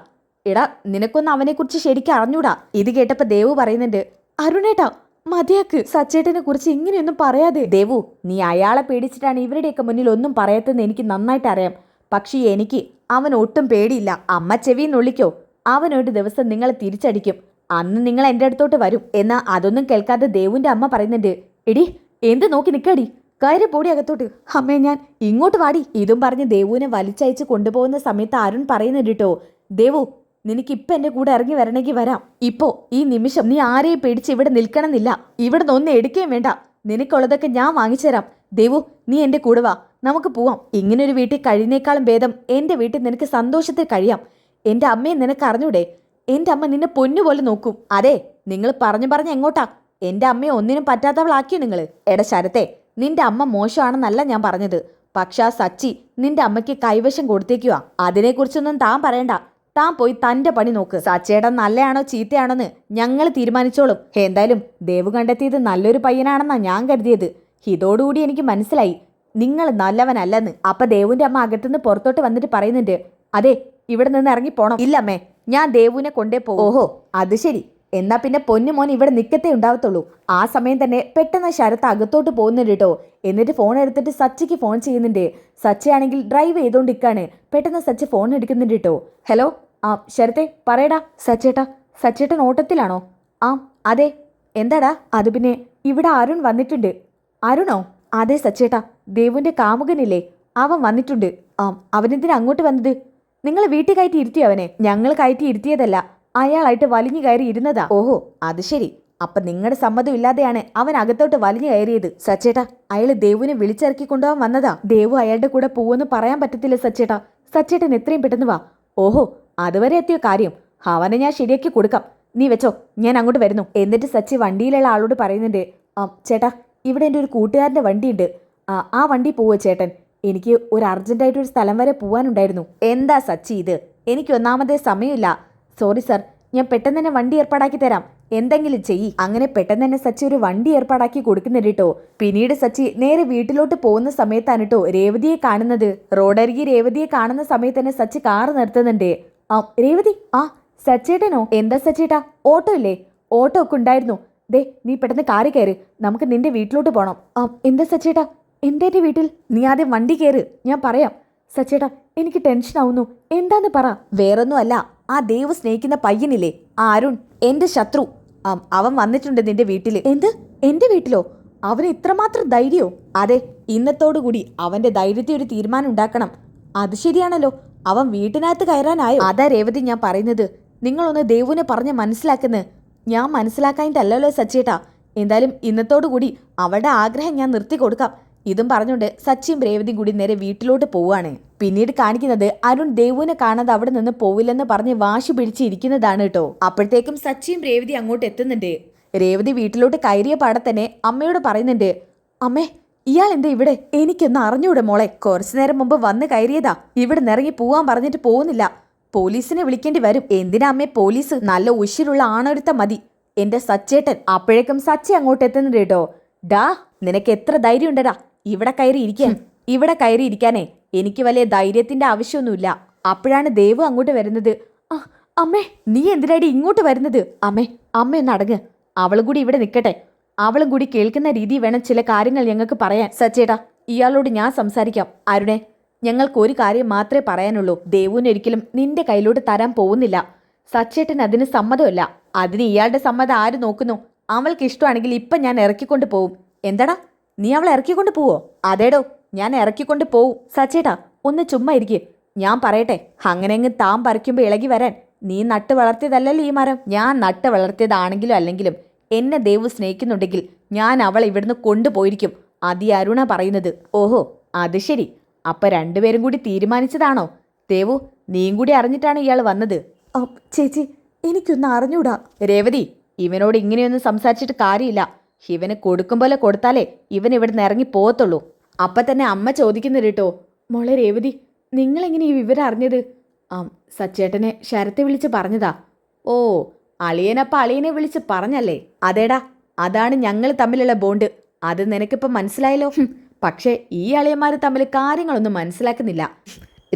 എടാ, നിനക്കൊന്നും അവനെക്കുറിച്ച് ശരിക്കും അറിഞ്ഞൂടാ. ഇത് കേട്ടപ്പോ ദേവു പറയുന്നുണ്ട്, അരുണേട്ടാ മതിയാക്ക്, സച്ചേട്ടനെ കുറിച്ച് ഇങ്ങനെയൊന്നും പറയാതെ. ദേവു, നീ അയാളെ പേടിച്ചിട്ടാണ് ഇവരുടെയൊക്കെ മുന്നിൽ ഒന്നും പറയാത്തതെന്ന് എനിക്ക് നന്നായിട്ട് അറിയാം. പക്ഷേ എനിക്ക് അവൻ ഒട്ടും പേടിയില്ല. അമ്മ ചെവിന്നൊള്ളിക്കോ, അവനൊരു ദിവസം നിങ്ങളെ തിരിച്ചടിക്കും. അന്ന് നിങ്ങൾ എൻ്റെ അടുത്തോട്ട് വരും. എന്നാ അതൊന്നും കേൾക്കാതെ ദേവുവിന്റെ അമ്മ പറയുന്നുണ്ട്, എടി എന്ത് നോക്കി നിൽക്കടി, കയറി പോടി അകത്തോട്ട്. അമ്മേ, ഞാൻ ഇങ്ങോട്ട് വാടി. ഇതും പറഞ്ഞ് ദേവുവിനെ വലിച്ചയച്ച് കൊണ്ടുപോകുന്ന സമയത്ത് അരുൺ പറയുന്നുണ്ട് കേട്ടോ, ദേവു, നിനക്കിപ്പം എൻ്റെ കൂടെ ഇറങ്ങി വരണമെങ്കിൽ വരാം. ഇപ്പോ ഈ നിമിഷം നീ ആരെയും പേടിച്ച് ഇവിടെ നിൽക്കണമെന്നില്ല. ഇവിടെ നിന്ന് ഒന്നും എടുക്കുകയും വേണ്ട. നിനക്കുള്ളതൊക്കെ ഞാൻ വാങ്ങിച്ചു തരാം. ദേവു, നീ എൻ്റെ കൂടെ വാ, നമുക്ക് പോവാം. ഇങ്ങനൊരു വീട്ടിൽ കഴിയുന്നേക്കാളും ഭേദം എൻ്റെ വീട്ടിൽ നിനക്ക് സന്തോഷത്തിൽ കഴിയാം. എൻ്റെ അമ്മയെ നിനക്ക് അറിഞ്ഞൂടെ? എൻ്റെ അമ്മ നിന്നെ പൊന്നുപോലെ നോക്കും. അതെ, നിങ്ങൾ പറഞ്ഞു എങ്ങോട്ടാ? എൻ്റെ അമ്മയെ ഒന്നിനും പറ്റാത്തവളാക്കിയോ നിങ്ങൾ? എടാ ശരത്തെ, നിന്റെ അമ്മ മോശമാണെന്നല്ല ഞാൻ പറഞ്ഞത്. പക്ഷെ ആ സച്ചി നിന്റെ അമ്മയ്ക്ക് കൈവശം കൊടുത്തേക്കുവാ. അതിനെക്കുറിച്ചൊന്നും താൻ പറയണ്ട. താൻ പോയി തൻ്റെ പണി നോക്ക്. സച്ചേട്ടൻ നല്ലയാണോ ചീത്തയാണോന്ന് ഞങ്ങൾ തീരുമാനിച്ചോളും. എന്തായാലും ദേവു കണ്ടെത്തിയത് നല്ലൊരു പയ്യനാണെന്നാ ഞാൻ കരുതിയത്. ഇതോടുകൂടി എനിക്ക് മനസ്സിലായി നിങ്ങൾ നല്ലവനല്ലെന്ന്. അപ്പൊ ദേവുവിന്റെ അമ്മ അകത്തുനിന്ന് പുറത്തോട്ട് വന്നിട്ട് പറയുന്നുണ്ട്, അതെ ഇവിടെ നിന്ന് ഇറങ്ങി പോണം. ഇല്ലമ്മേ, ഞാൻ ദേവുവിനെ കൊണ്ടേ പോകും. ഓഹോ, അത് ശരി. എന്നാ പിന്നെ പൊന്നുമോൻ ഇവിടെ നിക്കത്തേ ഉണ്ടാവത്തുള്ളൂ. ആ സമയം തന്നെ പെട്ടെന്ന് ശരത്ത് അകത്തോട്ട് പോകുന്നുണ്ട് കേട്ടോ. എന്നിട്ട് ഫോൺ എടുത്തിട്ട് സച്ചിക്ക് ഫോൺ ചെയ്യുന്നുണ്ട്. സച്ചയാണെങ്കിൽ ഡ്രൈവ് ചെയ്തോണ്ടിരിക്കാണ്. പെട്ടെന്ന് സച്ച് ഫോൺ എടുക്കുന്നുണ്ട് കേട്ടോ. ഹലോ, ആ ശരത്തെ പറയടാ. സച്ചേട്ടൻ ഓട്ടത്തിലാണോ? ആ അതെ. എന്താടാ? അത് പിന്നെ ഇവിടെ അരുൺ വന്നിട്ടുണ്ട്. അരുണോ? അതെ സച്ചേട്ടാ, ദേവുവിന്റെ കാമുകനില്ലേ, അവൻ വന്നിട്ടുണ്ട്. അവനെന്തിനാ അങ്ങോട്ട് വന്നത്? നിങ്ങൾ വീട്ടിൽ കയറ്റി ഇരുത്തിയോ അവനെ? ഞങ്ങൾ കയറ്റി ഇരുത്തിയതല്ല, അയാളായിട്ട് വലിഞ്ഞു കയറി ഇരുന്നതാ. ഓഹോ, അത് ശരി. അപ്പൊ നിങ്ങളുടെ സമ്മതം ഇല്ലാതെയാണ് അവൻ അകത്തോട്ട് വലിഞ്ഞു കയറിയത്. സച്ചേട്ടാ, അയാള് ദേവുവിനെ വിളിച്ചിറക്കി കൊണ്ടുപോകാൻ വന്നതാ. ദേവു അയാളുടെ കൂടെ പോവെന്ന് പറയാൻ പറ്റത്തില്ല സച്ചേട്ടാ. സച്ചേട്ടൻ എത്രയും പെട്ടെന്ന് വാ. ഓഹോ, അതുവരെ എത്തിയ കാര്യം. അവനെ ഞാൻ ശരിയാക്കി കൊടുക്കാം. നീ വെച്ചോ, ഞാൻ അങ്ങോട്ട് വരുന്നു. എന്നിട്ട് സച്ചി വണ്ടിയിലുള്ള ആളോട് പറയുന്നുണ്ട്, ചേട്ടാ ഇവിടെ എൻ്റെ ഒരു കൂട്ടുകാരൻ്റെ വണ്ടിയുണ്ട്. ആ വണ്ടി പോവോ ചേട്ടൻ? എനിക്ക് ഒരു അർജന്റായിട്ടൊരു സ്ഥലം വരെ പോവാനുണ്ടായിരുന്നു. എന്താ സച്ചി ഇത്? എനിക്ക് ഒന്നാമതേ സമയമില്ല. സോറി സർ, ഞാൻ പെട്ടെന്ന് തന്നെ വണ്ടി ഏർപ്പാടാക്കി തരാം. എന്തെങ്കിലും ചെയ്യ്. അങ്ങനെ പെട്ടെന്ന് തന്നെ സച്ചി ഒരു വണ്ടി ഏർപ്പാടാക്കി കൊടുക്കുന്നുണ്ട് കേട്ടോ. പിന്നീട് സച്ചി നേരെ വീട്ടിലോട്ട് പോകുന്ന സമയത്താണ് കേട്ടോ രേവതിയെ കാണുന്നത്. റോഡരികി രേവതിയെ കാണുന്ന സമയത്ത് തന്നെ സച്ചി കാറ് നിർത്തുന്നുണ്ട്. രേവതി, സച്ചേട്ടനോ? എന്താ സച്ചേട്ടാ, ഓട്ടോ ഇല്ലേ? ഓട്ടോ ഒക്കെ ഉണ്ടായിരുന്നു. ദേ നീ പെട്ടെന്ന് കാറി കയറി, നമുക്ക് നിന്റെ വീട്ടിലോട്ട് പോകണം. എന്താ സച്ചേട്ടാ, എന്താ എൻ്റെ വീട്ടിൽ? നീ ആദ്യം വണ്ടി കയറ്, ഞാൻ പറയാം. സച്ചേട്ടാ, എനിക്ക് ടെൻഷൻ ആവുന്നു. എന്താന്ന് പറ. വേറൊന്നും അല്ല, ആ ദേവ് സ്നേഹിക്കുന്ന പയ്യനില്ലേ, ആ അരുൺ, എന്റെ ശത്രു. അവൻ വന്നിട്ടുണ്ട് നിന്റെ വീട്ടിൽ. എന്ത്? എന്റെ വീട്ടിലോ? അവന് ഇത്രമാത്രം ധൈര്യോ? അതെ, ഇന്നത്തോടുകൂടി അവന്റെ ധൈര്യത്തെ ഒരു തീരുമാനം ഉണ്ടാക്കണം. അത് ശരിയാണല്ലോ, അവൻ വീട്ടിനകത്ത് കയറാനായോ? അതാ രേവതി ഞാൻ പറയുന്നത്. നിങ്ങളൊന്ന് ദേവുവിനെ പറഞ്ഞ് മനസ്സിലാക്കുന്നത്. ഞാൻ മനസ്സിലാക്കാനിട്ടല്ലോ സച്ചേട്ടാ. എന്തായാലും ഇന്നത്തോടുകൂടി അവളുടെ ആഗ്രഹം ഞാൻ നിർത്തി കൊടുക്കാം. ഇതും പറഞ്ഞുകൊണ്ട് സച്ചിയും രേവതിയും കൂടി നേരെ വീട്ടിലോട്ട് പോവാണ്. പിന്നീട് കാണിക്കുന്നത് അരുൺ ദേവുവിനെ കാണാതെ അവിടെ നിന്ന് പോവില്ലെന്ന് പറഞ്ഞ് വാശി പിടിച്ചിരിക്കുന്നതാണ് കേട്ടോ. അപ്പോഴത്തേക്കും സച്ചിയും രേവതി അങ്ങോട്ട് എത്തുന്നുണ്ട്. രേവതി വീട്ടിലോട്ട് കയറിയ പാടെ തന്നെ അമ്മയോട് പറയുന്നുണ്ട്, അമ്മേ ഇയാൾ എന്താ ഇവിടെ? എനിക്കൊന്ന് അറിഞ്ഞൂടെ മോളെ. കുറച്ചു നേരം മുമ്പ് വന്ന് കയറിയതാ. ഇവിടെ നിറങ്ങി പോവാൻ പറഞ്ഞിട്ട് പോകുന്നില്ല. പോലീസിനെ വിളിക്കേണ്ടി വരും. എന്തിനാ അമ്മേ പോലീസ്? നല്ല ഉശിരുള്ള ആണൊരുത്തം മതി, എന്റെ സച്ചേട്ടൻ. അപ്പോഴേക്കും സച്ചി അങ്ങോട്ട് എത്തുന്നുണ്ട് കേട്ടോ. ഡാ, നിനക്ക് എത്ര ധൈര്യം ഉണ്ടടാ ഇവിടെ കയറി ഇരിക്കാൻ? ഇവിടെ കയറി ഇരിക്കാനേ എനിക്ക് വലിയ ധൈര്യത്തിന്റെ ആവശ്യമൊന്നുമില്ല. അപ്പോഴാണ് ദേവു അങ്ങോട്ട് വരുന്നത്. അമ്മേ, നീ എന്തിനാടി ഇങ്ങോട്ട് വരുന്നത്? അമ്മയൊന്ന് അടങ്ങ്. അവളും കൂടി ഇവിടെ നിൽക്കട്ടെ. അവളും കൂടി കേൾക്കുന്ന രീതി വേണം ചില കാര്യങ്ങൾ ഞങ്ങൾക്ക് പറയാൻ. സച്ചേട്ടാ, ഇയാളോട് ഞാൻ സംസാരിക്കാം. അരുണേ, ഞങ്ങൾക്ക് ഒരു കാര്യം മാത്രമേ പറയാനുള്ളൂ. ദേവുവിന് ഒരിക്കലും നിന്റെ കയ്യിലോട്ട് തരാൻ പോകുന്നില്ല. സച്ചേട്ടൻ അതിന് സമ്മതമല്ല. അതിന് ഇയാളുടെ സമ്മതം ആര് നോക്കുന്നു? അവൾക്ക് ഇഷ്ടമാണെങ്കിൽ ഇപ്പം ഞാൻ ഇറക്കിക്കൊണ്ട് പോവും. എന്താടാ, നീ അവളെ ഇറക്കിക്കൊണ്ട് പോവോ? അതേടോ, ഞാൻ ഇറക്കിക്കൊണ്ട് പോവും. സച്ചേട്ടാ, ഒന്ന് ചുമ്മാ ഇരിക്കുക, ഞാൻ പറയട്ടെ. അങ്ങനെങ്ങ് താൻ പറിക്കുമ്പോൾ ഇളകി വരാൻ നീ നട്ട് വളർത്തിയതല്ലല്ലോ ഈ മരം. ഞാൻ നട്ട് വളർത്തിയതാണെങ്കിലും അല്ലെങ്കിലും എന്നെ ദേവു സ്നേഹിക്കുന്നുണ്ടെങ്കിൽ ഞാൻ അവളെ ഇവിടുന്ന് കൊണ്ടുപോയിരിക്കും. അത് ഈ അരുണ പറയുന്നത്. ഓഹോ, അത് ശരി. അപ്പൊ രണ്ടുപേരും കൂടി തീരുമാനിച്ചതാണോ? ദേവു, നീയും കൂടി അറിഞ്ഞിട്ടാണ് ഇയാൾ വന്നത്? ചേച്ചി, എനിക്കൊന്നും അറിഞ്ഞൂടാ. രേവതി, ഇവനോട് ഇങ്ങനെയൊന്നും സംസാരിച്ചിട്ട് കാര്യമില്ല. ഇവന് കൊടുക്കും പോലെ കൊടുത്താലേ ഇവൻ ഇവിടുന്ന് ഇറങ്ങി പോകത്തുള്ളൂ. അപ്പൊ തന്നെ അമ്മ ചോദിക്കുന്നു കേട്ടോ, മോളെ രേവതി, നിങ്ങളെങ്ങനെ ഈ വിവരം അറിഞ്ഞത്? സച്ചേട്ടനെ ശരത്തെ വിളിച്ച് പറഞ്ഞതാ. ഓ, അളിയനപ്പ അളിയനെ വിളിച്ച് പറഞ്ഞല്ലേ? അതേടാ, അതാണ് ഞങ്ങൾ തമ്മിലുള്ള ബോണ്ട്. അത് നിനക്കിപ്പം മനസ്സിലായല്ലോ. പക്ഷേ ഈ അളിയന്മാർ തമ്മിൽ കാര്യങ്ങളൊന്നും മനസ്സിലാക്കുന്നില്ല.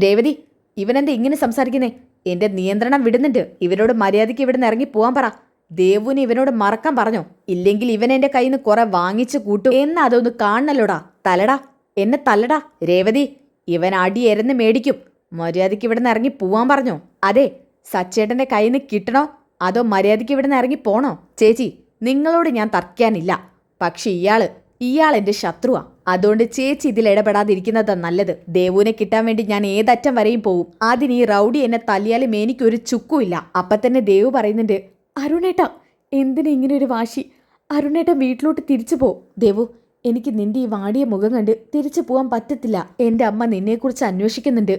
രേവതി, ഇവനെന്താ ഇങ്ങനെ സംസാരിക്കുന്നേ? എന്റെ നിയന്ത്രണം വിടുന്നുണ്ട്. ഇവനോട് മര്യാദയ്ക്ക് ഇവിടുന്ന് ഇറങ്ങി പോവാൻ പറ. ദേവുവിന് ഇവനോട് മറക്കാൻ പറഞ്ഞോ? ഇല്ലെങ്കിൽ ഇവൻ എന്റെ കയ്യിൽ നിന്ന് കുറെ വാങ്ങിച്ചു കൂട്ടും. എന്നാ അതൊന്ന് കാണണല്ലോടാ. തലടാ, എന്നെ തല്ലടാ. രേവതി, ഇവൻ അടി എരന്ന് മേടിക്കും. മര്യാദയ്ക്ക് ഇവിടുന്ന് ഇറങ്ങി പോവാൻ പറഞ്ഞോ? അതെ, സച്ചേട്ടന്റെ കയ്യിൽ നിന്ന് കിട്ടണോ അതോ മര്യാദയ്ക്ക് ഇവിടുന്ന് ഇറങ്ങി പോണോ? ചേച്ചി, നിങ്ങളോട് ഞാൻ തർക്കാനില്ല. പക്ഷെ ഇയാൾ എന്റെ ശത്രുവാ. അതുകൊണ്ട് ചേച്ചി ഇതിൽ ഇടപെടാതിരിക്കുന്നതാ നല്ലത്. ദേവുവിനെ കിട്ടാൻ വേണ്ടി ഞാൻ ഏതറ്റം വരെയും പോവും. അതിന് ഈ റൗഡി എന്നെ തല്ലിയാലും എനിക്കൊരു ചുക്കുമില്ല. അപ്പൊ തന്നെ ദേവു പറയുന്നുണ്ട്, അരുണേട്ടാ, എന്തിനാ ഇങ്ങനെ ഒരു വാശി? അരുണേട്ട വീട്ടിലോട്ട് തിരിച്ചു പോ. ദേവു, എനിക്ക് നിന്റെ ഈ വാടിയ മുഖം കണ്ട് തിരിച്ചു പോവാൻ പറ്റത്തില്ല. എൻ്റെ അമ്മ നിന്നെക്കുറിച്ച് അന്വേഷിക്കുന്നുണ്ട്.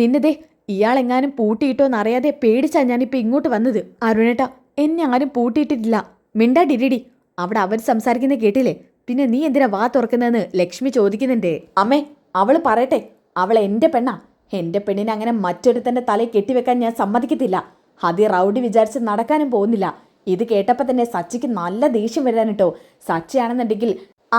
നിന്നതേ ഇയാളെങ്ങാനും പൂട്ടിയിട്ടോന്നറിയാതെ പേടിച്ചാ ഞാനിപ്പോൾ ഇങ്ങോട്ട് വന്നത്. അരുണേട്ടാ, എന്നെ ആരും പൂട്ടിയിട്ടിട്ടില്ല. മിണ്ടാടിരിടി. അവിടെ അവർ സംസാരിക്കുന്നത് കേട്ടില്ലേ? പിന്നെ നീ എന്തിനാ വാ തുറക്കുന്നതെന്ന് ലക്ഷ്മി ചോദിക്കുന്നുണ്ട്. അമ്മേ, അവള് പറയട്ടെ. അവൾ എൻ്റെ പെണ്ണാ. എൻ്റെ പെണ്ണിനെ അങ്ങനെ മറ്റൊരുത്തൻ്റെ തലയിൽ കെട്ടിവെക്കാൻ ഞാൻ സമ്മതിക്കത്തില്ല. അത് റൗഡി വിചാരിച്ച് നടക്കാനും പോകുന്നില്ല. ഇത് കേട്ടപ്പോൾ തന്നെ സച്ചിക്ക് നല്ല ദേഷ്യം വരാനിട്ടോ. സച്ചിയാണെന്നുണ്ടെങ്കിൽ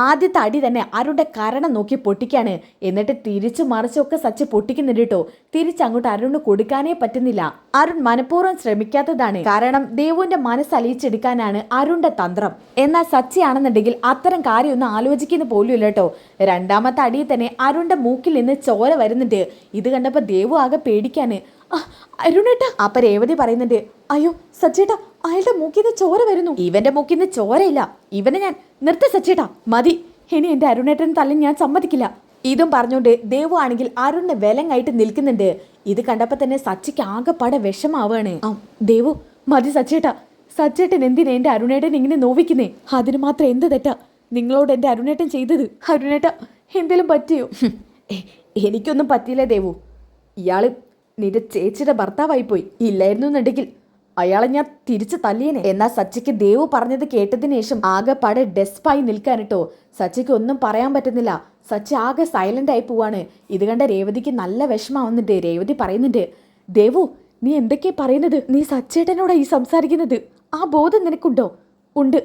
ആദ്യത്തെ അടി തന്നെ അരുണിന്റെ കരണം നോക്കി പൊട്ടിക്കാണ്. എന്നിട്ട് തിരിച്ചു മറിച്ചൊക്കെ സച്ചി പൊട്ടിക്കുന്നുണ്ട് കേട്ടോ. തിരിച്ചങ്ങോട്ട് അരുണിന് കൊടുക്കാനേ പറ്റുന്നില്ല. അരുൺ മനഃപൂർവ്വം ശ്രമിക്കാത്തതാണ്. കാരണം ദേവുവിന്റെ മനസ്സലിയിച്ചെടുക്കാനാണ് അരുണിന്റെ തന്ത്രം. എന്നാൽ സച്ചി ആണെന്നുണ്ടെങ്കിൽ അത്തരം കാര്യമൊന്നും ആലോചിക്കുന്ന പോലും ഇല്ല കേട്ടോ. രണ്ടാമത്തെ അടിയിൽ തന്നെ അരുണിന്റെ മൂക്കിൽ നിന്ന് ചോര വരുന്നുണ്ട്. ഇത് കണ്ടപ്പോ ദേവു ആകെ പേടിക്കാണ്. അരുണേട്ടാ. അപ്പൊ രേവതി പറയുന്നുണ്ട്, അയ്യോ സച്ചേട്ടാ, അയാളുടെ മൂക്കിന്ന് ചോര വരുന്നു. ഇവന്റെ മൂക്കിന്ന് ചോരയില്ല, ഇവനെ ഞാൻ നിർത്ത സച്ചേട്ടാ, മതി, ഇനി എന്റെ അരുണേട്ടൻ തല്ലി ഞാൻ സമ്മതിക്കില്ല. ഇതും പറഞ്ഞുകൊണ്ട് ദേവു ആണെങ്കിൽ അരുണിന് വിലങ്ങായിട്ട് നിൽക്കുന്നുണ്ട്. ഇത് കണ്ടപ്പോ തന്നെ സച്ചിക്ക് ആകെപ്പാടെ വിഷമാവാണ്. ദേവു മതി സച്ചേട്ടാ, സച്ചേട്ടൻ എന്തിനാ എന്റെ അരുണേട്ടൻ ഇങ്ങനെ നോവിക്കുന്നേ? അതിന് മാത്രം എന്ത് തെറ്റാ നിങ്ങളോട് എന്റെ അരുണേട്ടൻ ചെയ്തത്? അരുണേട്ട എന്തെങ്കിലും പറ്റിയോ? എനിക്കൊന്നും പറ്റിയില്ല ദേവു, ഇയാള് നിന്റെ ചേച്ചിയുടെ ഭർത്താവായിപ്പോയി. ഇല്ലായിരുന്നു എന്നുണ്ടെങ്കിൽ അയാളെ ഞാൻ തിരിച്ചു തല്ലിയനെ. എന്നാൽ സച്ചിക്ക് ദേവു പറഞ്ഞത് കേട്ടതിന് ശേഷം ആകെപ്പാടെ ഡെസ്പായി നിൽക്കാനിട്ടോ. സച്ചിക്ക് ഒന്നും പറയാൻ പറ്റുന്നില്ല. സച്ചി ആകെ സൈലന്റ് ആയി പോവാണ്. ഇത് കണ്ട രേവതിക്ക് നല്ല വിഷമാവുന്നുണ്ട്. രേവതി പറയുന്നുണ്ട്, ദേവു നീ എന്തൊക്കെയാ പറയുന്നത്? നീ സച്ചേട്ടനോടാ ഈ സംസാരിക്കുന്നത്? ആ ബോധം നിനക്കുണ്ടോ? ഉണ്ട്,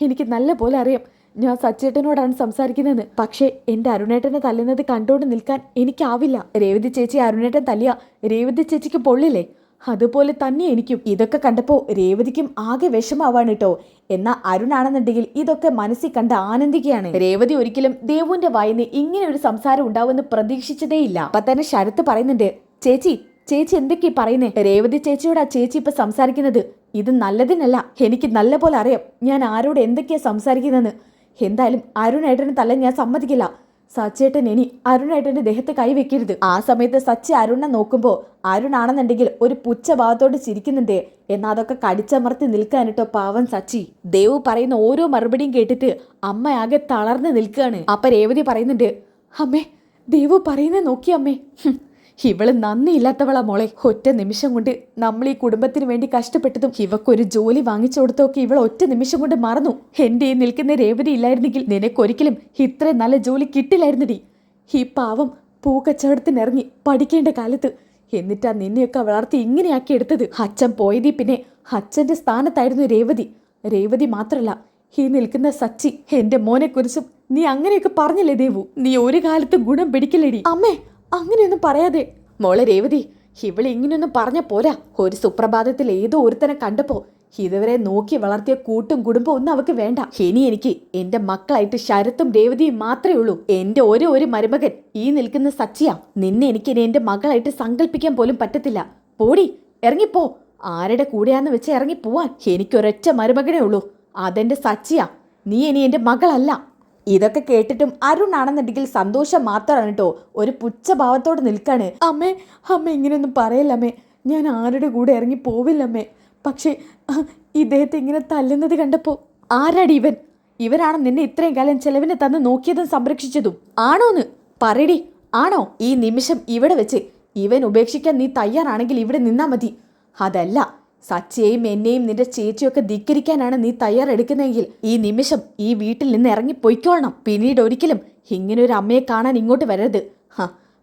എനിക്ക് നല്ല പോലെ അറിയാം ഞാൻ സച്ചേട്ടനോടാണ് സംസാരിക്കുന്നതെന്ന്. പക്ഷേ എൻ്റെ അരുണേട്ടനെ തല്ലുന്നത് കണ്ടോണ്ട് നിൽക്കാൻ എനിക്കാവില്ല. രേവതി ചേച്ചി അരുണേട്ടൻ തല്ലിയ രേവതി ചേച്ചിക്ക് പൊള്ളില്ലേ? അതുപോലെ തന്നെ എനിക്കും. ഇതൊക്കെ കണ്ടപ്പോൾ രേവതിക്കും ആകെ വിഷമാവാണ് കേട്ടോ. എന്നാൽ അരുണാണെന്നുണ്ടെങ്കിൽ ഇതൊക്കെ മനസ്സിൽ കണ്ട് ആനന്ദിക്കുകയാണ്. രേവതി ഒരിക്കലും ദേവുവിന്റെ വായിന്ന് ഇങ്ങനെ ഒരു സംസാരം ഉണ്ടാവുമെന്ന് പ്രതീക്ഷിച്ചതേയില്ല. അപ്പൊ തന്നെ ശരത്ത് പറയുന്നുണ്ട്, ചേച്ചി ചേച്ചി എന്തൊക്കെയാ പറയുന്നേ? രേവതി ചേച്ചിയോടാ ചേച്ചി ഇപ്പൊ സംസാരിക്കുന്നത്. ഇത് നല്ലതിനല്ല. എനിക്ക് നല്ല പോലെ അറിയാം ഞാൻ ആരോട് എന്തൊക്കെയാ സംസാരിക്കുന്നതെന്ന്. എന്തായാലും അരുണേട്ടന് തല്ല ഞാൻ സമ്മതിക്കില്ല. സച്ചേട്ടൻ ഇനി അരുണേട്ടന്റെ ദേഹത്ത് കൈവെക്കരുത്. ആ സമയത്ത് സച്ചി അരുണിനെ നോക്കുമ്പോ അരുണാണെന്നുണ്ടെങ്കിൽ ഒരു പുച്ഛഭാവത്തോട് ചിരിക്കുന്നുണ്ട്. എന്നാൽ അതൊക്കെ കടിച്ചമർത്തി നിൽക്കാനിട്ടോ പാവം സച്ചി. ദേവു പറയുന്ന ഓരോ മറുപടിയും കേട്ടിട്ട് അമ്മ ആകെ തളർന്ന് നിൽക്കുകയാണ്. അപ്പൊ രേവതി പറയുന്നുണ്ട്, അമ്മേ ദേവു പറയുന്നത് നോക്കി അമ്മേ, ഇവള് നന്ദിയില്ലാത്തവളാ മോളെ. ഒറ്റ നിമിഷം കൊണ്ട് നമ്മൾ ഈ കുടുംബത്തിന് വേണ്ടി കഷ്ടപ്പെട്ടതും ഇവക്കൊരു ജോലി വാങ്ങിച്ചു കൊടുത്തൊക്കെ ഇവൾ ഒറ്റ നിമിഷം കൊണ്ട് മറന്നു. എന്റെ ഈ നിൽക്കുന്ന രേവതി ഇല്ലായിരുന്നെങ്കിൽ നിനക്കൊരിക്കലും ഇത്രയും നല്ല ജോലി കിട്ടില്ലായിരുന്നടി. ഈ പാവം പൂക്കച്ചവടത്തിനിറങ്ങി പഠിക്കേണ്ട കാലത്ത് എന്നിട്ടാ നിന്നെയൊക്കെ വളർത്തി ഇങ്ങനെയാക്കി എടുത്തത്. അച്ഛൻ പോയതി പിന്നെ അച്ഛന്റെ സ്ഥാനത്തായിരുന്നു രേവതി. രേവതി മാത്രല്ല, ഈ നിൽക്കുന്ന സച്ചി. എന്റെ മോനെക്കുറിച്ചും നീ അങ്ങനെയൊക്കെ പറഞ്ഞില്ലേ ദേവു? നീ ഒരു കാലത്തും ഗുണം പിടിക്കില്ലേടി. അമ്മേ അങ്ങനെയൊന്നും പറയാതെ. മോളെ രേവതി, ഇവളെ ഇങ്ങനെയൊന്നും പറഞ്ഞ പോരാ. ഒരു സുപ്രഭാതത്തിൽ ഏതോ ഒരുത്തനെ കണ്ടപ്പോ ഇതുവരെ നോക്കി വളർത്തിയ കൂട്ടും കുടുംബം ഒന്നും അവക്ക് വേണ്ട. ഇനി എനിക്ക് എന്റെ മക്കളായിട്ട് ശരത്തും രേവതിയും മാത്രമേ ഉള്ളൂ. എന്റെ ഒരു മരുമകൻ ഈ നിൽക്കുന്ന സച്ചിയാ. നിന്നെ എനിക്ക് ഇനി എന്റെ മകളായിട്ട് സങ്കല്പിക്കാൻ പോലും പറ്റത്തില്ല. പോടി, ഇറങ്ങിപ്പോ. ആരുടെ കൂടെയാന്ന് വെച്ച് ഇറങ്ങി പോവാൻ. എനിക്കൊരൊറ്റ മരുമകനേ ഉള്ളൂ, അതെന്റെ സച്ചിയാ. നീ ഇനി എന്റെ മകളല്ല. ഇതൊക്കെ കേട്ടിട്ടും അരുണാണെന്നുണ്ടെങ്കിൽ സന്തോഷം മാത്രമാണ് കേട്ടോ. ഒരു പുച്ഛഭാവത്തോട് നിൽക്കാണ്. അമ്മേ അമ്മ ഇങ്ങനെയൊന്നും പറയല്ലമ്മേ, ഞാൻ ആരുടെ കൂടെ ഇറങ്ങി പോവില്ലമ്മേ. പക്ഷേ ഇദ്ദേഹത്തെ ഇങ്ങനെ തല്ലുന്നത് കണ്ടപ്പോ ആരാടി ഇവൻ? ഇവരാണ് നിന്നെ ഇത്രയും കാലം ചെലവിനെ തന്ന് നോക്കിയതും സംരക്ഷിച്ചതും? ആണോന്ന് പറയടി, ആണോ? ഈ നിമിഷം ഇവിടെ വെച്ച് ഇവൻ ഉപേക്ഷിക്കാൻ നീ തയ്യാറാണെങ്കിൽ ഇവിടെ നിന്നാ മതി. അതല്ല, സച്ചിയെയും എന്നെയും നിന്റെ ചേച്ചിയൊക്കെ ധിക്കരിക്കാനാണ് നീ തയ്യാറെടുക്കുന്നതെങ്കിൽ ഈ നിമിഷം ഈ വീട്ടിൽ നിന്ന് ഇറങ്ങി പൊയ്ക്കോളണം. പിന്നീട് ഒരിക്കലും ഇങ്ങനെ ഒരു അമ്മയെ കാണാൻ ഇങ്ങോട്ട് വരരുത്.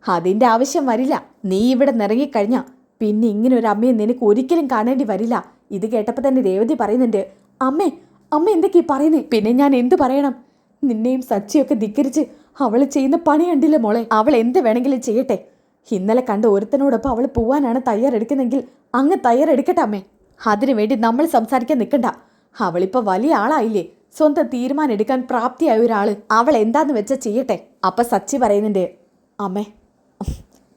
അതിന്റെ ആവശ്യം വരില്ല. നീ ഇവിടെ നിറങ്ങിക്കഴിഞ്ഞ പിന്നെ ഇങ്ങനെ ഒരു അമ്മയെ നിനക്ക് ഒരിക്കലും കാണേണ്ടി വരില്ല. ഇത് കേട്ടപ്പോൾ തന്നെ രേവതി പറയുന്നുണ്ട്, അമ്മേ അമ്മ എന്തൊക്കെയാ പറയുന്നേ? പിന്നെ ഞാൻ എന്ത് പറയണം? നിന്നെയും സച്ചിയൊക്കെ ധിക്കരിച്ച് അവൾ ചെയ്യുന്ന പണി കണ്ടില്ല മോളെ. അവൾ എന്ത് വേണമെങ്കിലും ചെയ്യട്ടെ. ഇന്നലെ കണ്ട ഒരുത്തനോടൊപ്പം അവൾ പോവാനാണ് തയ്യാറെടുക്കുന്നെങ്കിൽ അങ്ങ് തയ്യാറെടുക്കട്ടെ അമ്മേ. അതിനുവേണ്ടി നമ്മൾ സംസാരിക്കാൻ നിൽക്കണ്ട. അവളിപ്പോ വലിയ ആളായില്ലേ, സ്വന്തം തീരുമാനം എടുക്കാൻ പ്രാപ്തിയായ ഒരാള്. അവൾ എന്താന്ന് വെച്ചാൽ ചെയ്യട്ടെ. അപ്പൊ സച്ചി പറയുന്നുണ്ട്, അമ്മേ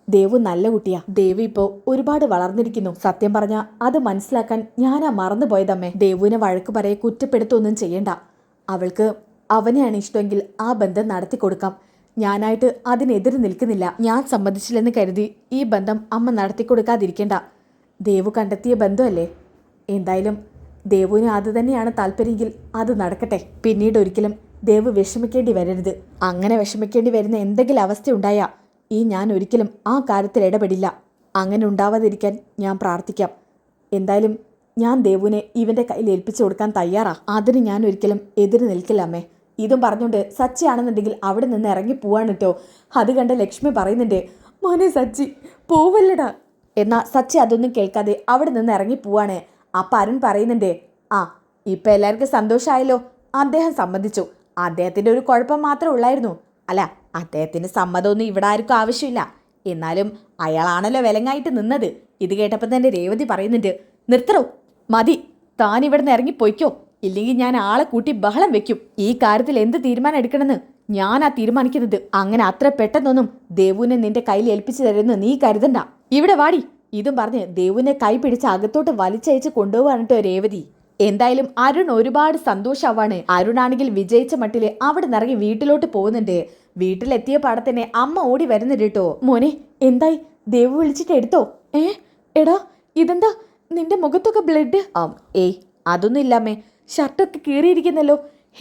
ദേവു നല്ല കുട്ടിയാ. ദേവു ഇപ്പോ ഒരുപാട് വളർന്നിരിക്കുന്നു. സത്യം പറഞ്ഞാ അത് മനസ്സിലാക്കാൻ ഞാനാ മറന്നുപോയതമ്മേ. ദേവുവിനെ വഴക്ക് പറയെ കുറ്റപ്പെടുത്തൊന്നും ചെയ്യണ്ട. അവൾക്ക് അവനെയാണ് ഇഷ്ടമെങ്കിൽ ആ ബന്ധം നടത്തി കൊടുക്കാം. ഞാനായിട്ട് അതിനെതിരെ നിൽക്കുന്നില്ല. ഞാൻ സമ്മതിച്ചില്ലെന്ന് കരുതി ഈ ബന്ധം അമ്മ നടത്തിക്കൊടുക്കാതിരിക്കേണ്ട. ദേവു കണ്ടെത്തിയ ബന്ധമല്ലേ. എന്തായാലും ദേവുവിന് അത് തന്നെയാണ് താല്പര്യമെങ്കിൽ അത് നടക്കട്ടെ. പിന്നീട് ഒരിക്കലും ദേവു വിഷമിക്കേണ്ടി വരരുത്. അങ്ങനെ വിഷമിക്കേണ്ടി വരുന്ന എന്തെങ്കിലും അവസ്ഥ ഉണ്ടായാൽ ഞാൻ ഒരിക്കലും ആ കാര്യത്തിൽ ഇടപെടില്ല. അങ്ങനെ ഉണ്ടാവാതിരിക്കാൻ ഞാൻ പ്രാർത്ഥിക്കാം. എന്തായാലും ഞാൻ ദേവുവിനെ ഇവന്റെ കയ്യിൽ ഏൽപ്പിച്ചു കൊടുക്കാൻ തയ്യാറാ. അതിന് ഞാൻ ഒരിക്കലും എതിര് നിൽക്കില്ല അമ്മേ. ഇതും പറഞ്ഞുകൊണ്ട് സച്ചി ആണെന്നുണ്ടെങ്കിൽ അവിടെ നിന്ന് ഇറങ്ങി പോവാണ് കേട്ടോ. അത് കണ്ട് ലക്ഷ്മി പറയുന്നുണ്ട്, മോനെ സച്ചി പോവല്ലടാ. എന്നാ സച്ചി അതൊന്നും കേൾക്കാതെ അവിടെ നിന്ന് ഇറങ്ങി പോവാണ്. അപ്പം അരുൺ പറയുന്നുണ്ട്, ഇപ്പം എല്ലാവർക്കും സന്തോഷമായല്ലോ. അദ്ദേഹം സമ്മതിച്ചു. അദ്ദേഹത്തിന്റെ ഒരു കുഴപ്പം മാത്രമേ ഉള്ളായിരുന്നു. അല്ല, അദ്ദേഹത്തിന്റെ സമ്മതമൊന്നും ഇവിടെ ആർക്കും ആവശ്യമില്ല. എന്നാലും അയാളാണല്ലോ വിലങ്ങായിട്ട് നിന്നത്. ഇത് കേട്ടപ്പോൾ തന്നെ രേവതി പറയുന്നുണ്ട്, നിർത്തറോ, മതി, താൻ ഇവിടുന്ന് ഇറങ്ങിപ്പോയിക്കോ, ഇല്ലെങ്കിൽ ഞാൻ ആളെ കൂട്ടി ബഹളം വെക്കും. ഈ കാര്യത്തിൽ എന്ത് തീരുമാനം എടുക്കണമെന്ന് ഞാനാ തീരുമാനിക്കുന്നത്. അങ്ങനെ അത്ര പെട്ടെന്നൊന്നും ദേവുവിനെ നിന്റെ കയ്യിൽ ഏൽപ്പിച്ചു തരുമെന്ന് നീ കരുതണ്ട. ഇവിടെ വാടി. ഇതും പറഞ്ഞ് ദേവുവിനെ കൈ പിടിച്ച് അകത്തോട്ട് വലിച്ചയച്ച് കൊണ്ടുപോകാനിട്ടോ രേവതി. എന്തായാലും അരുൺ ഒരുപാട് സന്തോഷാവാണ്. അരുണാണെങ്കിൽ വിജയിച്ച മട്ടില് അവിടെ നിറങ്ങി വീട്ടിലോട്ട് പോകുന്നുണ്ട്. വീട്ടിലെത്തിയ പാടത്തന്നെ അമ്മ ഓടി വരുന്നുണ്ട് കേട്ടോ. മോനെ, എന്തായി? ദേവു വിളിച്ചിട്ട് എടുത്തോ? എടാ, ഇതെന്താ നിന്റെ മുഖത്തൊക്കെ ബ്ലഡ്? ഏയ് അതൊന്നും ഇല്ലാമേ, ഷർട്ടൊക്കെ കീറിയിരിക്കുന്നല്ലോ.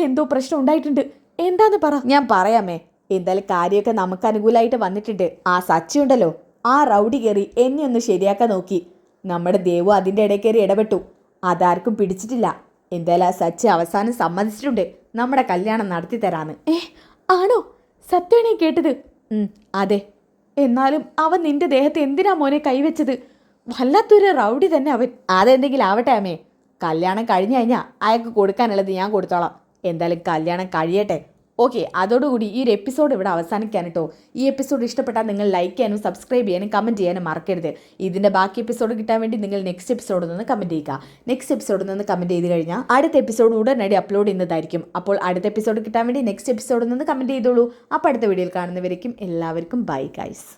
എന്തോ പ്രശ്നം ഉണ്ടായിട്ടുണ്ട്. എന്താന്ന് പറ. ഞാൻ പറയാമേ. എന്തായാലും കാര്യമൊക്കെ നമുക്ക് അനുകൂലമായിട്ട് വന്നിട്ടുണ്ട്. ആ സച്ചി ഉണ്ടല്ലോ, ആ റൗഡി കയറി എന്നെ ഒന്ന് ശരിയാക്കാൻ നോക്കി. നമ്മുടെ ദേവു അതിൻ്റെ ഇടയിൽ കയറി ഇടപെട്ടു. അതാർക്കും പിടിച്ചിട്ടില്ല. എന്തായാലും ആ സച്ചി അവസാനം സമ്മതിച്ചിട്ടുണ്ട് നമ്മുടെ കല്യാണം നടത്തി തരാന്ന്. ആണോ? സത്യമാണേ കേട്ടത്? അതെ. എന്നാലും അവൻ നിന്റെ ദേഹത്ത് എന്തിനാ മോനെ കൈവച്ചത്? വല്ലാത്തൊരു റൗഡി തന്നെ അവൻ. അതെന്തെങ്കിലും ആവട്ടെ അമ്മേ, കല്യാണം കഴിഞ്ഞു കഴിഞ്ഞാൽ അയാൾക്ക് കൊടുക്കാനുള്ളത് ഞാൻ കൊടുത്തോളാം. എന്തായാലും കല്യാണം കഴിയട്ടെ. ഓക്കെ, അതോടുകൂടി ഈ ഒരു എപ്പിസോഡ് ഇവിടെ അവസാനിക്കാൻ കേട്ടോ. ഈ എപ്പിസോഡ് ഇഷ്ടപ്പെട്ടാൽ നിങ്ങൾ ലൈക്ക് ചെയ്യാനും സബ്സ്ക്രൈബ് ചെയ്യാനും കമൻറ്റ് ചെയ്യാനും മറക്കരുത്. ഇതിൻ്റെ ബാക്കി എപ്പിസോഡ് കിട്ടാൻ വേണ്ടി നിങ്ങൾ നെക്സ്റ്റ് എപ്പിസോഡിൽ നിന്ന് കമൻറ്റ് ചെയ്യുക. നെക്സ്റ്റ് എപ്പിസോഡിൽ നിന്ന് കമൻറ്റ് ചെയ്ത് കഴിഞ്ഞാൽ അടുത്ത എപ്പിസോഡ് ഉടനടി അപ്ലോഡ് ചെയ്യുന്നതായിരിക്കും. അപ്പോൾ അടുത്ത എപ്പിസോഡ് കിട്ടാൻ വേണ്ടി നെക്സ്റ്റ് എപ്പിസോഡിൽ നിന്ന് കമൻറ്റ് ചെയ്തോളൂ. അപ്പോൾ അടുത്ത വീഡിയോയിൽ കാണുന്നവരേക്കും എല്ലാവർക്കും ബൈ ഗൈസ്.